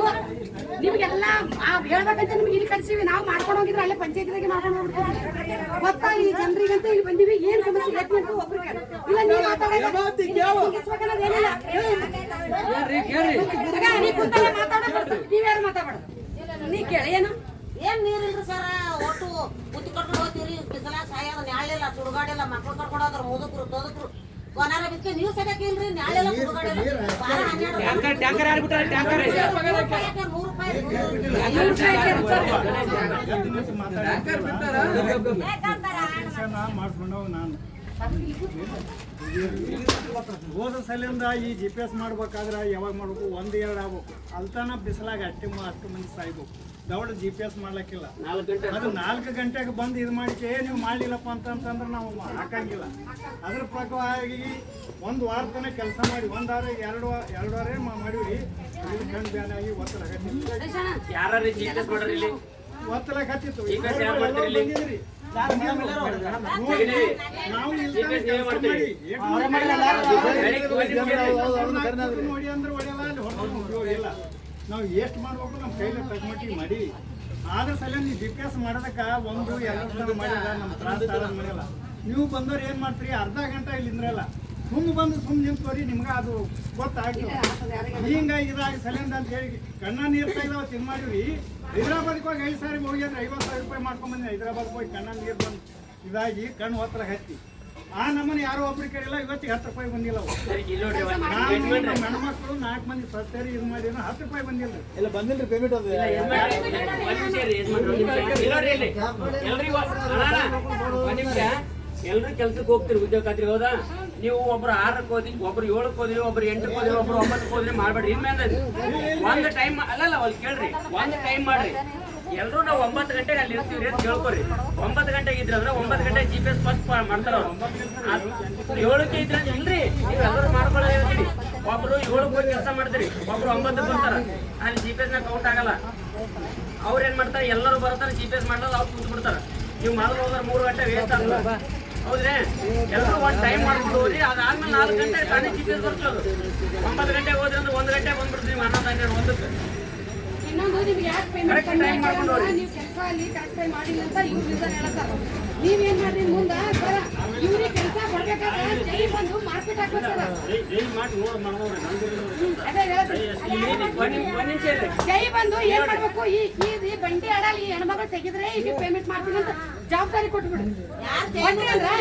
ನಿಮ್ಗೆಲ್ಲ ಹೇಳ್ಬೇಕಂತ ನಿಮ್ಗೆ ಇಲ್ಲಿ ಕಳ್ಸೀವಿ. ನಾವು ಮಾಡ್ಕೊಂಡು ಹೋಗಿದ್ರೆ ಅಲ್ಲೇ ಪಂಚಾಯತಿದಾಗೆ ಮಾಡ್ಕೊಂಡು ಹೋಗ್ಬಿಡ್ತೀವಿ. ಗೊತ್ತಾ ಈ ಜನರಿಗಂತ ಇಲ್ಲಿ ಬಂದಿವಿ. ಏನ್ ಸಮಸ್ಯೆ ಐತಿ ಅಂತ ಒಬ್ರಿಗೆ ಇಲ್ಲ. ನೀವು ಮಾತಾಡೋದು ನೀವ್ಯಾರು ಮಾತಾಡೋದು? ನೀ ಕೇಳಿ ಏನು ಏನ್ ನೀರಿಲ್ರಿ ಸರ್? ಒಟ್ಟು ಬುತ್ತಿ ಕಟ್ಕೊಂಡು ಹೋಗ್ತೀರಿ, ಬಿಸಿಲಾಗ ಸಾಯಲ್ಲ, ನ್ಯಾಳೆಲ್ಲ ಸುಡುಗಾಡೆಲ್ಲ, ಮಕ್ಳು ಕರ್ಕೊಂಡು ಹೋದ್ರ ಮುದುಕರು ತೊದಕರು ಕೊನಾರ ಬಿದ್ಕೆ ನೀವು ಸದ್ಯಕ್ಕೆ ಇಲ್ರಿ. ನ್ಯಾಳೆಲ್ಲ ಸುಡುಗಾಡೆಲ್ಲ ಬಾರ 12 ಹೋದ ಸಲಿಂದ ಈ GPS ಮಾಡ್ಬೇಕಾದ್ರೆ ಯಾವಾಗ ಮಾಡ್ಬೇಕು? 1-2 ಆಗ್ಬೇಕು. ಅಲ್ತಾನ ಬಿಸಿಲಾಗ ಅಷ್ಟು ಮಂದಿ ಸಾಯ್ಬೇಕು. ದೌಡ್ GPS ಮಾಡ್ಲಿಕ್ಕಿಲ್ಲ. ಅದು 4 ಗಂಟೆಗೆ ಬಂದು ಇದು ಮಾಡಿಕೆ ನೀವು ಮಾಡಲಿಲ್ಲಪ್ಪ ಅಂತಂದ್ರೆ ನಾವು ಹಾಕಂಗಿಲ್ಲ. ಅದ್ರ ಪ್ರಕಾರವಾಗಿ 1 ವಾರ ತನಕ ಕೆಲಸ ಮಾಡಿ 1 ವಾರ 2 ವಾರ ಮಾಡಿವ್ರಿ. ಕಣ್ಣು ಬ್ಯಾನ್ ಆಗಿ ಒತ್ತಡ ಹತ್ತಿತ್ತು. ಒತ್ತಡ ಹತ್ತಿತ್ತು. ನಾವು ನೋಡಿ ಅಂದ್ರೆ ಹೊಡೆಯಲ್ಲ. ನಾವು ಎಷ್ಟು ಮಾಡ್ಬೇಕು ನಮ್ಮ ಕೈಲಿ ತಗ್ಮಟ್ಟಿಗೆ ಮಾಡಿ. ಆದ್ರ ಸಲ ನೀವು GPS ಮಾಡೋದಕ್ಕೆ 1-2 ಮಾಡಿಲ್ಲ. ನಮ್ಮ ತ್ರಾಸ ಮಾಡಿಲ್ಲ. ನೀವು ಬಂದವ್ರು ಏನ್ ಮಾಡ್ತೀರಿ? ಅರ್ಧ ಗಂಟೆ ಇಲ್ಲಿ ನಿಂದ್ರಲ್ಲ, ಬಂದು ನಿಂತ್ಕೋರಿ. ನಿಮ್ಗೆ ಅದು ಗೊತ್ತಾಗ್ತದೆ. ಹಿಂಗಾಗಿ ಇದಾಗಿ ಸಲಿಂದ ಅಂತ ಹೇಳಿ ಕಣ್ಣ ನೀರು ತೆಗೆದವ ತಿನ್ ಮಾಡಿವಿ. ಹೈದ್ರಾಬಾದ್ಗೆ ಹೋಗಿ 5 ಸಾರಿ ಹೋಗಿ ಅಂದ್ರೆ 50,000 ರೂಪಾಯಿ ಮಾಡ್ಕೊಂಬಂದಿ. ಹೈದ್ರಾಬಾದ್ಗೆ ಹೋಗಿ ಕಣ್ಣ ನೀರು ಬಂದು ಇದಾಗಿ ಕಣ್ಣು ಹತ್ರ ಹತ್ತಿ ಆ ನಮ್ಮನೆ ಯಾರು ಒಬ್ರು ಕೇಳಿಲ್ಲ. ಇವತ್ತಿಗೆ 10 ರೂಪಾಯಿ ಬಂದಿಲ್ಲ. ಹೆಣ್ಮಕ್ಳು 4 ಮಂದಿ ಸತ್ತೇರಿ ಇದು ಮಾಡಿ 10 ರೂಪಾಯಿ ಬಂದಿಲ್ಲ. ಇಲ್ಲ ಬಂದಿಲ್ರಿ ಪೇಮೆಂಟ್. ಎಲ್ರು ಕೆಲ್ಸಕ್ಕೆ ಹೋಗ್ತೀರಿ, ಉದ್ಯೋಗ ಖಾತ್ರಿ ಹೌದಾ? ನೀವು ಒಬ್ರು 6ಕ್ಕೆ ಹೋದ್ರಿ, ಒಬ್ರು 7ಕ್ಕೆ ಹೋದ್ರಿ, ಒಬ್ರು 8ಕ್ಕೆ ಹೋದ್ರಿ, ಒಬ್ರು 9ಕ್ಕೆ ಹೋದ್ರಿ ಮಾಡ್ಬೇಡ್ರಿ. ಇನ್ಮೇಲೆ ಒಂದು ಟೈಮ್ ಅಲ್ಲಲ್ಲ ಅಲ್ಲಿ ಕೇಳ್ರಿ, ಒಂದು ಟೈಮ್ ಮಾಡ್ರಿ. ಎಲ್ರು ನಾವು 9 ಗಂಟೆಗೆ ಅಲ್ಲಿ ಇರ್ತೀವಿ ಅಂತ ಕೇಳ್ಕೊರಿ. 9 ಗಂಟೆಗೆ ಇದ್ರೆ ಅಂದ್ರೆ 9 ಗಂಟೆ GPS ಫಸ್ಟ್ ಮಾಡ್ತಾರ ಅವ್ರು. 7ಕ್ಕೆ ಇದ್ರೆ ಇಲ್ರಿ, ನೀವು ಎಲ್ಲರೂ ಮಾಡ್ಕೊಳ್ಳೋದು. ಒಬ್ರು 7ಕ್ಕೆ ಹೋಗಿ ಕೆಲಸ ಮಾಡ್ತೀರಿ, ಒಬ್ರು 9ಕ್ಕೆ ಬರ್ತಾರ. ಅಲ್ಲಿ GPS ನಾಗ ಕೌಂಟ್ ಆಗಲ್ಲ. ಅವ್ರು ಏನ್ ಮಾಡ್ತಾರೆ, ಎಲ್ಲರೂ ಬರ್ತಾರೆ, GPS ಮಾಡಲ್ಲ, ಅವ್ರು ಕೂತ್ ಬಿಡ್ತಾರೆ. ನೀವು ಮಾಡಲು ಹೋದ್ರೆ 3 ಗಂಟೆ ವೇಸ್ಟ್ ಆಗ್ತದೆ. ಹೌದ್ರಿ? ಎಲ್ಲರೂ ಒಂದು ಟೈಮ್ ಮಾಡ್ಬಿಟ್ಟು ಹೋಗ್ರಿ. ಅದಾದ್ಮೇಲೆ 4 ಗಂಟೆ ತಾನೇ GPS ಬರ್ತದೆ. 9 ಗಂಟೆಗೆ ಹೋದ್ರೆ ಅಂದ್ರೆ 1 ಗಂಟೆ ಬಂದ್ಬಿಡ್ತೀವಿ. ನೀವು 11 1ಕ್ಕೆ ಇನ್ನೊಂದು ನಿಮ್ಗೆ ಯಾಕೆ ಪೇಮೆಂಟ್ ಕಮ್ಮಿ ಆಗ್ತದೆ, ನೀವು ಕೆಲಸ ಅಲ್ಲಿ ಕರೆಕ್ಟ್ ಟೈಮ್ ಮಾಡಿಲ್ಲ ಅಂತ ಇವ್ರು ರೀಸನ್ ಹೇಳ್ತಾರೆ. ನೀವೇನ್ ಮಾಡ್ರಿ ಮುಂದೆ ಸರ್, ಇವ್ರಿಗೆ ಕೆಲಸ ಕೊಡ್ಬೇಕಾದ್ರೆ ಜೈ ಬಂದು ಮಾರ್ಕೆಟ್ ಹಾಕ್ಬೇಕು ಸರ್. ಅದೇ ಜೈ ಬಂದು ಏನ್ ಮಾಡ್ಬೇಕು, ಈ ಬಂಡಿ ಆಡಲ್ಲಿ ಹೆಣ್ಮಗಳು ತೆಗಿದ್ರೆ ಈಗ ಪೇಮೆಂಟ್ ಮಾಡ್ತೀನಿ ಅಂತ ಜವಾಬ್ದಾರಿ ಕೊಟ್ಬಿಡು. ಬಂದ್ರಿ ಅಂದ್ರೆ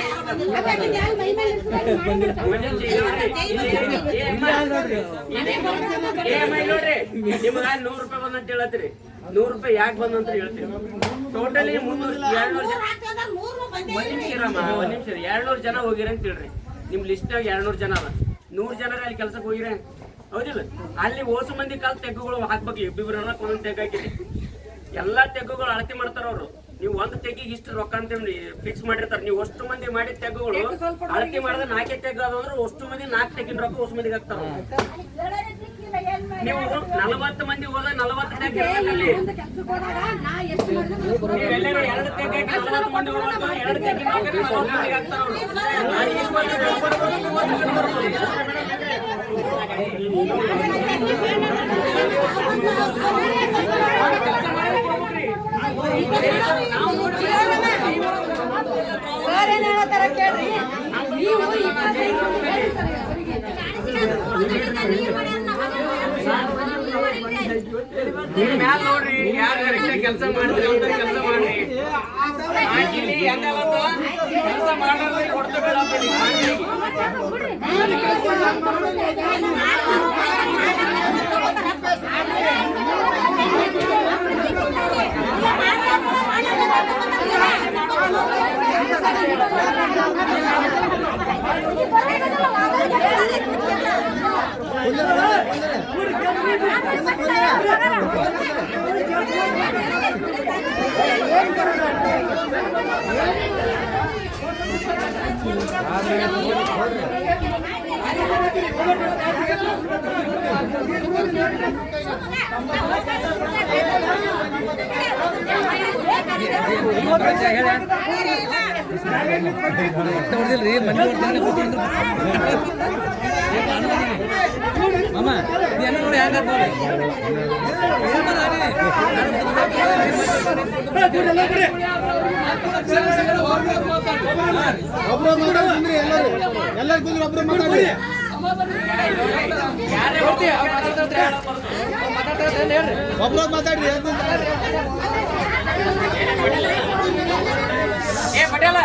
ಅದಾಗಿ ಯಾರು ಮೈ ಮೇಲೆ ಇರ್ತದೆ ನೋಡ್ರಿ. ನಿಮ್ಗ 100 ರೂಪಾಯಿ ಬಂದಂತ ಹೇಳತ್ತೀರಿ. 100 ರೂಪಾಯಿ ಯಾಕೆ ಬಂದಂತ ಹೇಳ್ತೀವಿ. ಟೋಟಲಿ 200 ಜನ ಹೋಗಿರ ಅಂತ ಹೇಳ್ರಿ. ನಿಮ್ ಲಿಸ್ಟ್ ನಾಗ 200 ಜನ ಅದ. 100 ಜನರ ಅಲ್ಲಿ ಕೆಲ್ಸಕ್ಕೆ ಹೋಗಿರ, ಹೌದಿಲ್ಲ? ಅಲ್ಲಿ ಓಸು ಮಂದಿ ಕಾಲ್ ತೆಗ್ಗುಗಳು ಹಾಕ್ಬೇಕು. ಇಬ್ಬಿಬ್ರು ಒಂದೊಂದು ತೆಗ್ ಹಾಕಿರಿ. ಎಲ್ಲಾ ತೆಗ್ಗುಗಳು ಅಳತಿ ಮಾಡ್ತಾರ ಅವ್ರು. ನೀವು ಒಂದು ತೆಗಿಗೆ ಇಷ್ಟು ರೊಕ್ಕ ಅಂತ ಫಿಕ್ಸ್ ಮಾಡಿರ್ತಾರೆ. ನೀವು ಅಷ್ಟು ಮಂದಿ ಮಾಡಿದ ತೆಗ್ಗುಗಳು ಅಳತಿ ಮಾಡಿದ್ರೆ 4 ತೆಗ್ಗ ಅಂದ್ರೆ ಅಷ್ಟು ಮಂದಿ 4 ತೆಗಿನ ರೊಕ್ಕ ಹೊಸ ಮಂದಿಗೆ ಹಾಕ್ತಾರ. ನೀವು 40 ಮಂದಿ ಹೋದ 40 ತೆಗ್ಗ ಇರ್ಬೇಕಲ್ಲಿ. ನೀವೆಲ್ಲರೂ 2 ತೆಗ್ಗ 40 ಮಂದಿ ಹೋದ 2 ತೆಗ್ಗಿನ ರೊಕ್ಕ 40 ಮಂದಿಗೆ ಹಾಕ್ತಾರ ಅವ್ರು. ಸರ್ ಏನ್ ಹೇಳತ್ತಾರ ಕೇಳ್ರಿ. ನೀವು 25 ರೂಪಾಯಿ ಮ್ಯಾಲ ನೋಡ್ರಿ, ಯಾರು ಕರೆಕ್ಟ್ ಕೆಲಸ ಮಾಡ್ತೀರಿ ಅಂತ ಕೆಲಸ ಮಾಡ್ರಿ. ಹಾಕಿಲಿ ಹೆಂಗಾಗತ್ತ ಕೆಲಸ ಮಾಡೋದ್ರಿಗೆ ಕೊಡ್ತೇವೆ. ಮಾಮ ಏನು ನೋಡಿ ಹ್ಯಾಂಗ ಒಬ್ರು ಮಾತಾಡ್ರಿ. ಏ ಪಟೇಲ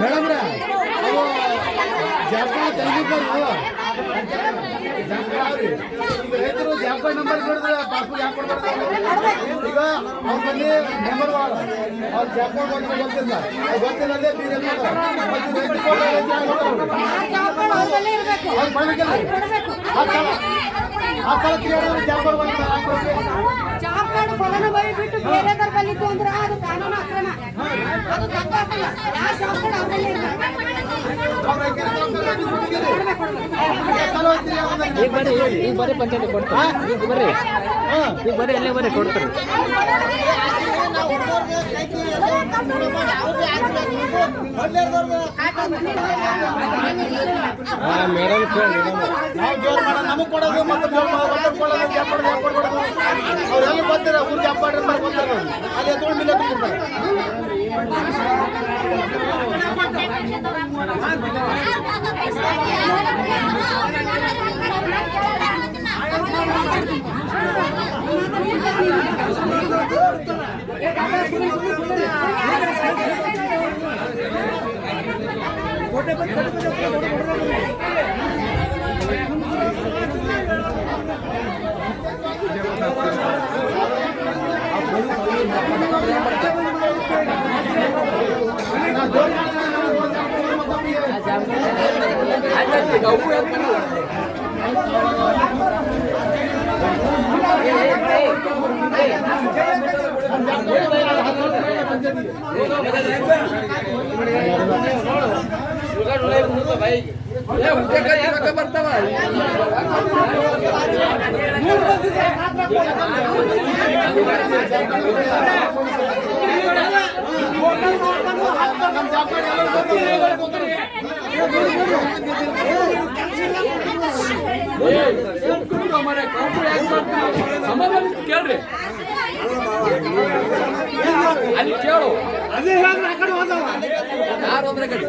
ಮೇಡಮ್ ಈಗ ರೈತರು ಜಾಬ್ ಕಾರ್ಡ್ ನಂಬರ್ ಕೊಡಿದ್ರೆ ಪಾಸ್ಬುಕ್ ಯಾಕೆ ಕೊಡ್ತಾರೆ? ಈಗ ಅವ್ರ ಬಲ್ಲಿ ನಂಬರ್ ಅವ್ರ ಜಾಬ್ ಕಾರ್ಡ್ ಗೊತ್ತಿಲ್ಲ, ಗೊತ್ತಿಲ್ಲ ಅಂದ್ರೆ ಜಾಬ್ ಕಾರ್ಡ್ ಫಲಾನುಭವಿ ಬಿಟ್ಟು ಬೇರೆದರ ಬಲ್ಲಿತ್ತು ಅಂದ್ರೆ ಅದು ಕಾನೂನು ಅಕ್ರಮ. ಅದು ತಪ್ಪಾಗಲ್ಲ. ಯಾವ ಜಾಬ್ ಕಾರ್ಡ್ ಅವರಲ್ಲಿ ಈಗ ಬರ್ರಿ ಪಂಚಾಯತ್ ಕೊಡ್ತಾರೆ. ಈಗ ಬರ್ರಿ ಅಲ್ಲೇ ಬರ್ರಿ ಕೊಡ್ತಾರೆ. ನಾವು ನಾವು ಜೋರು ಮಾಡೋದು ನಮಗೆ ಕೊಡೋದು ಮತ್ತು ಅವ್ರೆಲ್ಲ ಬರ್ತಾರೆ ಊರಿಗೆ ಹಬ್ಬ ಬರ್ತಾರೆ ಅಲ್ಲಿ ಎತ್ಕೊಂಡು ಬಿಲ್ ಎತ್ಕೊಡ್ತಾರೆ. ಬರ್ತಾವ ಸಮಾಧಾನ ಕೇಳ್ರಿ ಅಲ್ಲಿ ಕೇಳು ಅದೇ ಹೇಳ್ರಿ ಆ ಕಡೆ ಹೋದವ ಯಾರು ಅಂದ್ರೆ ಕಡೆ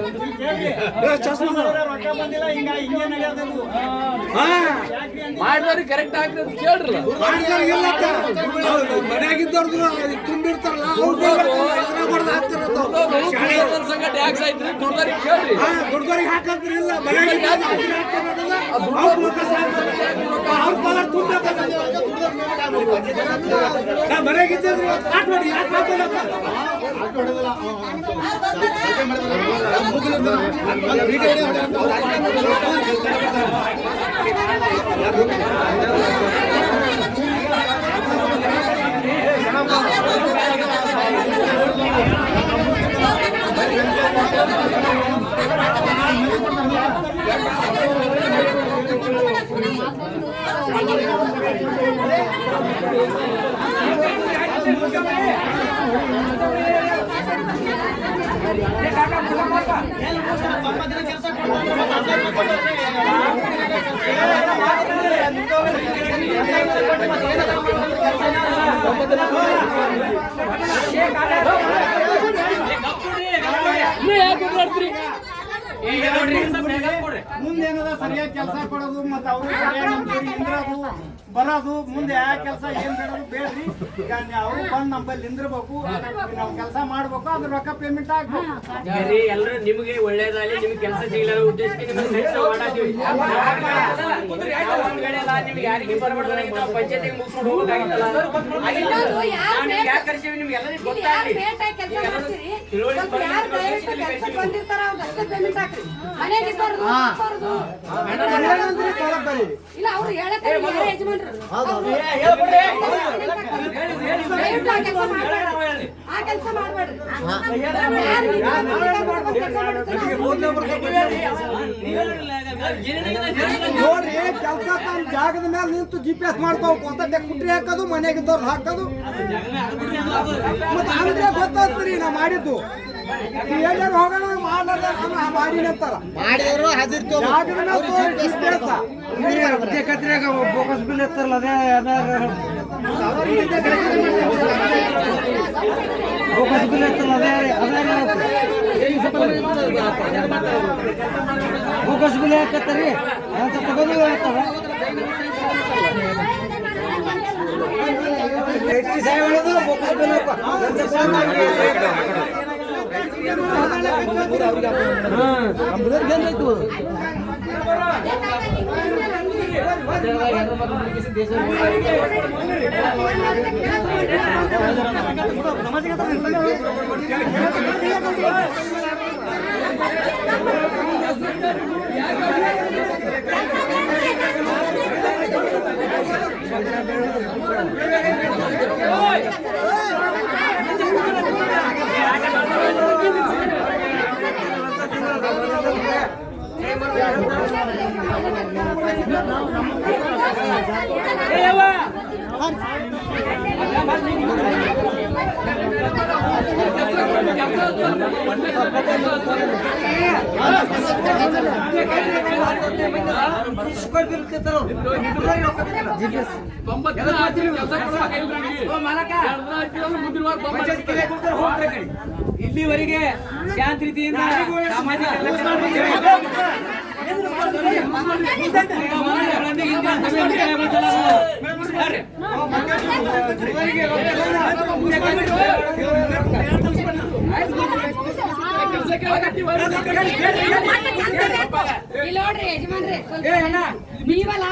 ಮಾಡಿದವ್ರಿಗೆ ಕರೆಕ್ಟ್ ಆಗ್ತದೆ ಕೇಳ್ರಲ್ಲ ಮನೆಯಾಗಿದ್ದವ್ರದ್ದು ತುಂಬಿರ್ತಾರಲ್ಲ ಸಂಘ ಟ್ಯಾಕ್ಸ್ ಐತ್ರಿ ದುಡ್ದವ್ರಿಗೆ ಕೇಳ್ರಿ ದುಡ್ದವ್ರಿಗೆ ಹಾಕಂತ್ರಿ ಇಲ್ಲ ಮನೆಯಾಗಿದ್ದಿದ್ರು ಮುಂದೇನದ ಸರಿಯಾಗಿ ಕೆಲಸ ಕೊಡೋದು ಮತ್ತೆ ಅವರು ನಿಂದ್ರದು ಬರೋದು ಮುಂದೆ ಯಾವ ಕೆಲಸ ಏನ್ ಬೇಡದು ಬೇಡ್ರಿ. ಈಗ ಅವರು ಬಂದು ನಮ್ಮಲ್ಲಿ ನಿಂದಿರ್ಬೇಕು, ನಾವು ಕೆಲಸ ಮಾಡ್ಬೇಕು, ಅದ್ರ ರೊಕ್ಕ ಪೇಮೆಂಟ್ ಆಗ್ಬೇಕು. ಎಲ್ಲರೂ ನಿಮಗೆ ಒಳ್ಳೇದಾಗಲಿ, ನಿಮ್ಗೆ ಕೆಲಸ ಸಿಗಲ್ಲ ಉದ್ದೇಶಕ್ಕೆ ನಿಮ್ಗೆ ನಿಮ್ಗೆ ಯಾರಿಗೆ ಬರಬಾರ್ದು ಪಂಚಾಯತಿಗೆ ಮುಗಿಸ್ಕೊಂಡು ಹೋಗೋದಾಗಿತ್ತಲ್ಲ. ಯಾಕೆ ಕರ್ಸೀವಿ ನಿಮ್ಗೆ ಎಲ್ಲರಿಗೂ ಗೊತ್ತಾಗ್ಲಿ. ಇಲ್ಲ ಅವ್ರು ಹೇಳಕ್ಕೆ ಯಜಮಾನ್ರು ಆ ಕೆಲಸ ಮಾಡ್ಬೇಡ್ರಿ. ನೋಡ್ರಿ ಕೆಲಸ ತಮ್ಮ ಜಾಗದ ಮೇಲೆ ನಿಂತು GPS ಮಾಡ್ಕೋಬೇಕು ಅಂತ ಕುಟ್ರಿ ಹಾಕೋದು, ಮನೆಯಾಗಿದ್ದವ್ರು ಹಾಕೋದು ಮತ್ತೆ ಅಂದ್ರೆ ಗೊತ್ತಾಗ್ತರಿ ನಾ ಮಾಡಿದ್ದು. ಎಲ್ಲರೂ ಹೋಗೋಣ ಮಾಡಿ ಅಂತಾರ ಮಾಡಿದ್ರು ಬೋಕಸ್ ಬಿಲ್ ಎತ್ತಾರಲ್ಲ ಬೋಕಸ್ ಬಿಲ್ ಎತ್ತಾರಲ್ಲ ಬೋಕಸ್ ಬಿಲ್ ಹಾಕತ್ತಾರಿ ಅಂತ ತಗೋದು ಹೇಳ್ತಾರ. ಬೋಕಸ್ ಬಿಲ್ Hey, ಇಲ್ಲಿವರೆಗೆ ಶಾಂತ ರೀತಿಯಿಂದ ಸಾಮಾಜಿಕ ಇಲ್ಲಿ ನೋಡ್ರಿ ಯಜಮಾನ್ರಿ ಸ್ವಲ್ಪ ನೀವಲ್ಲ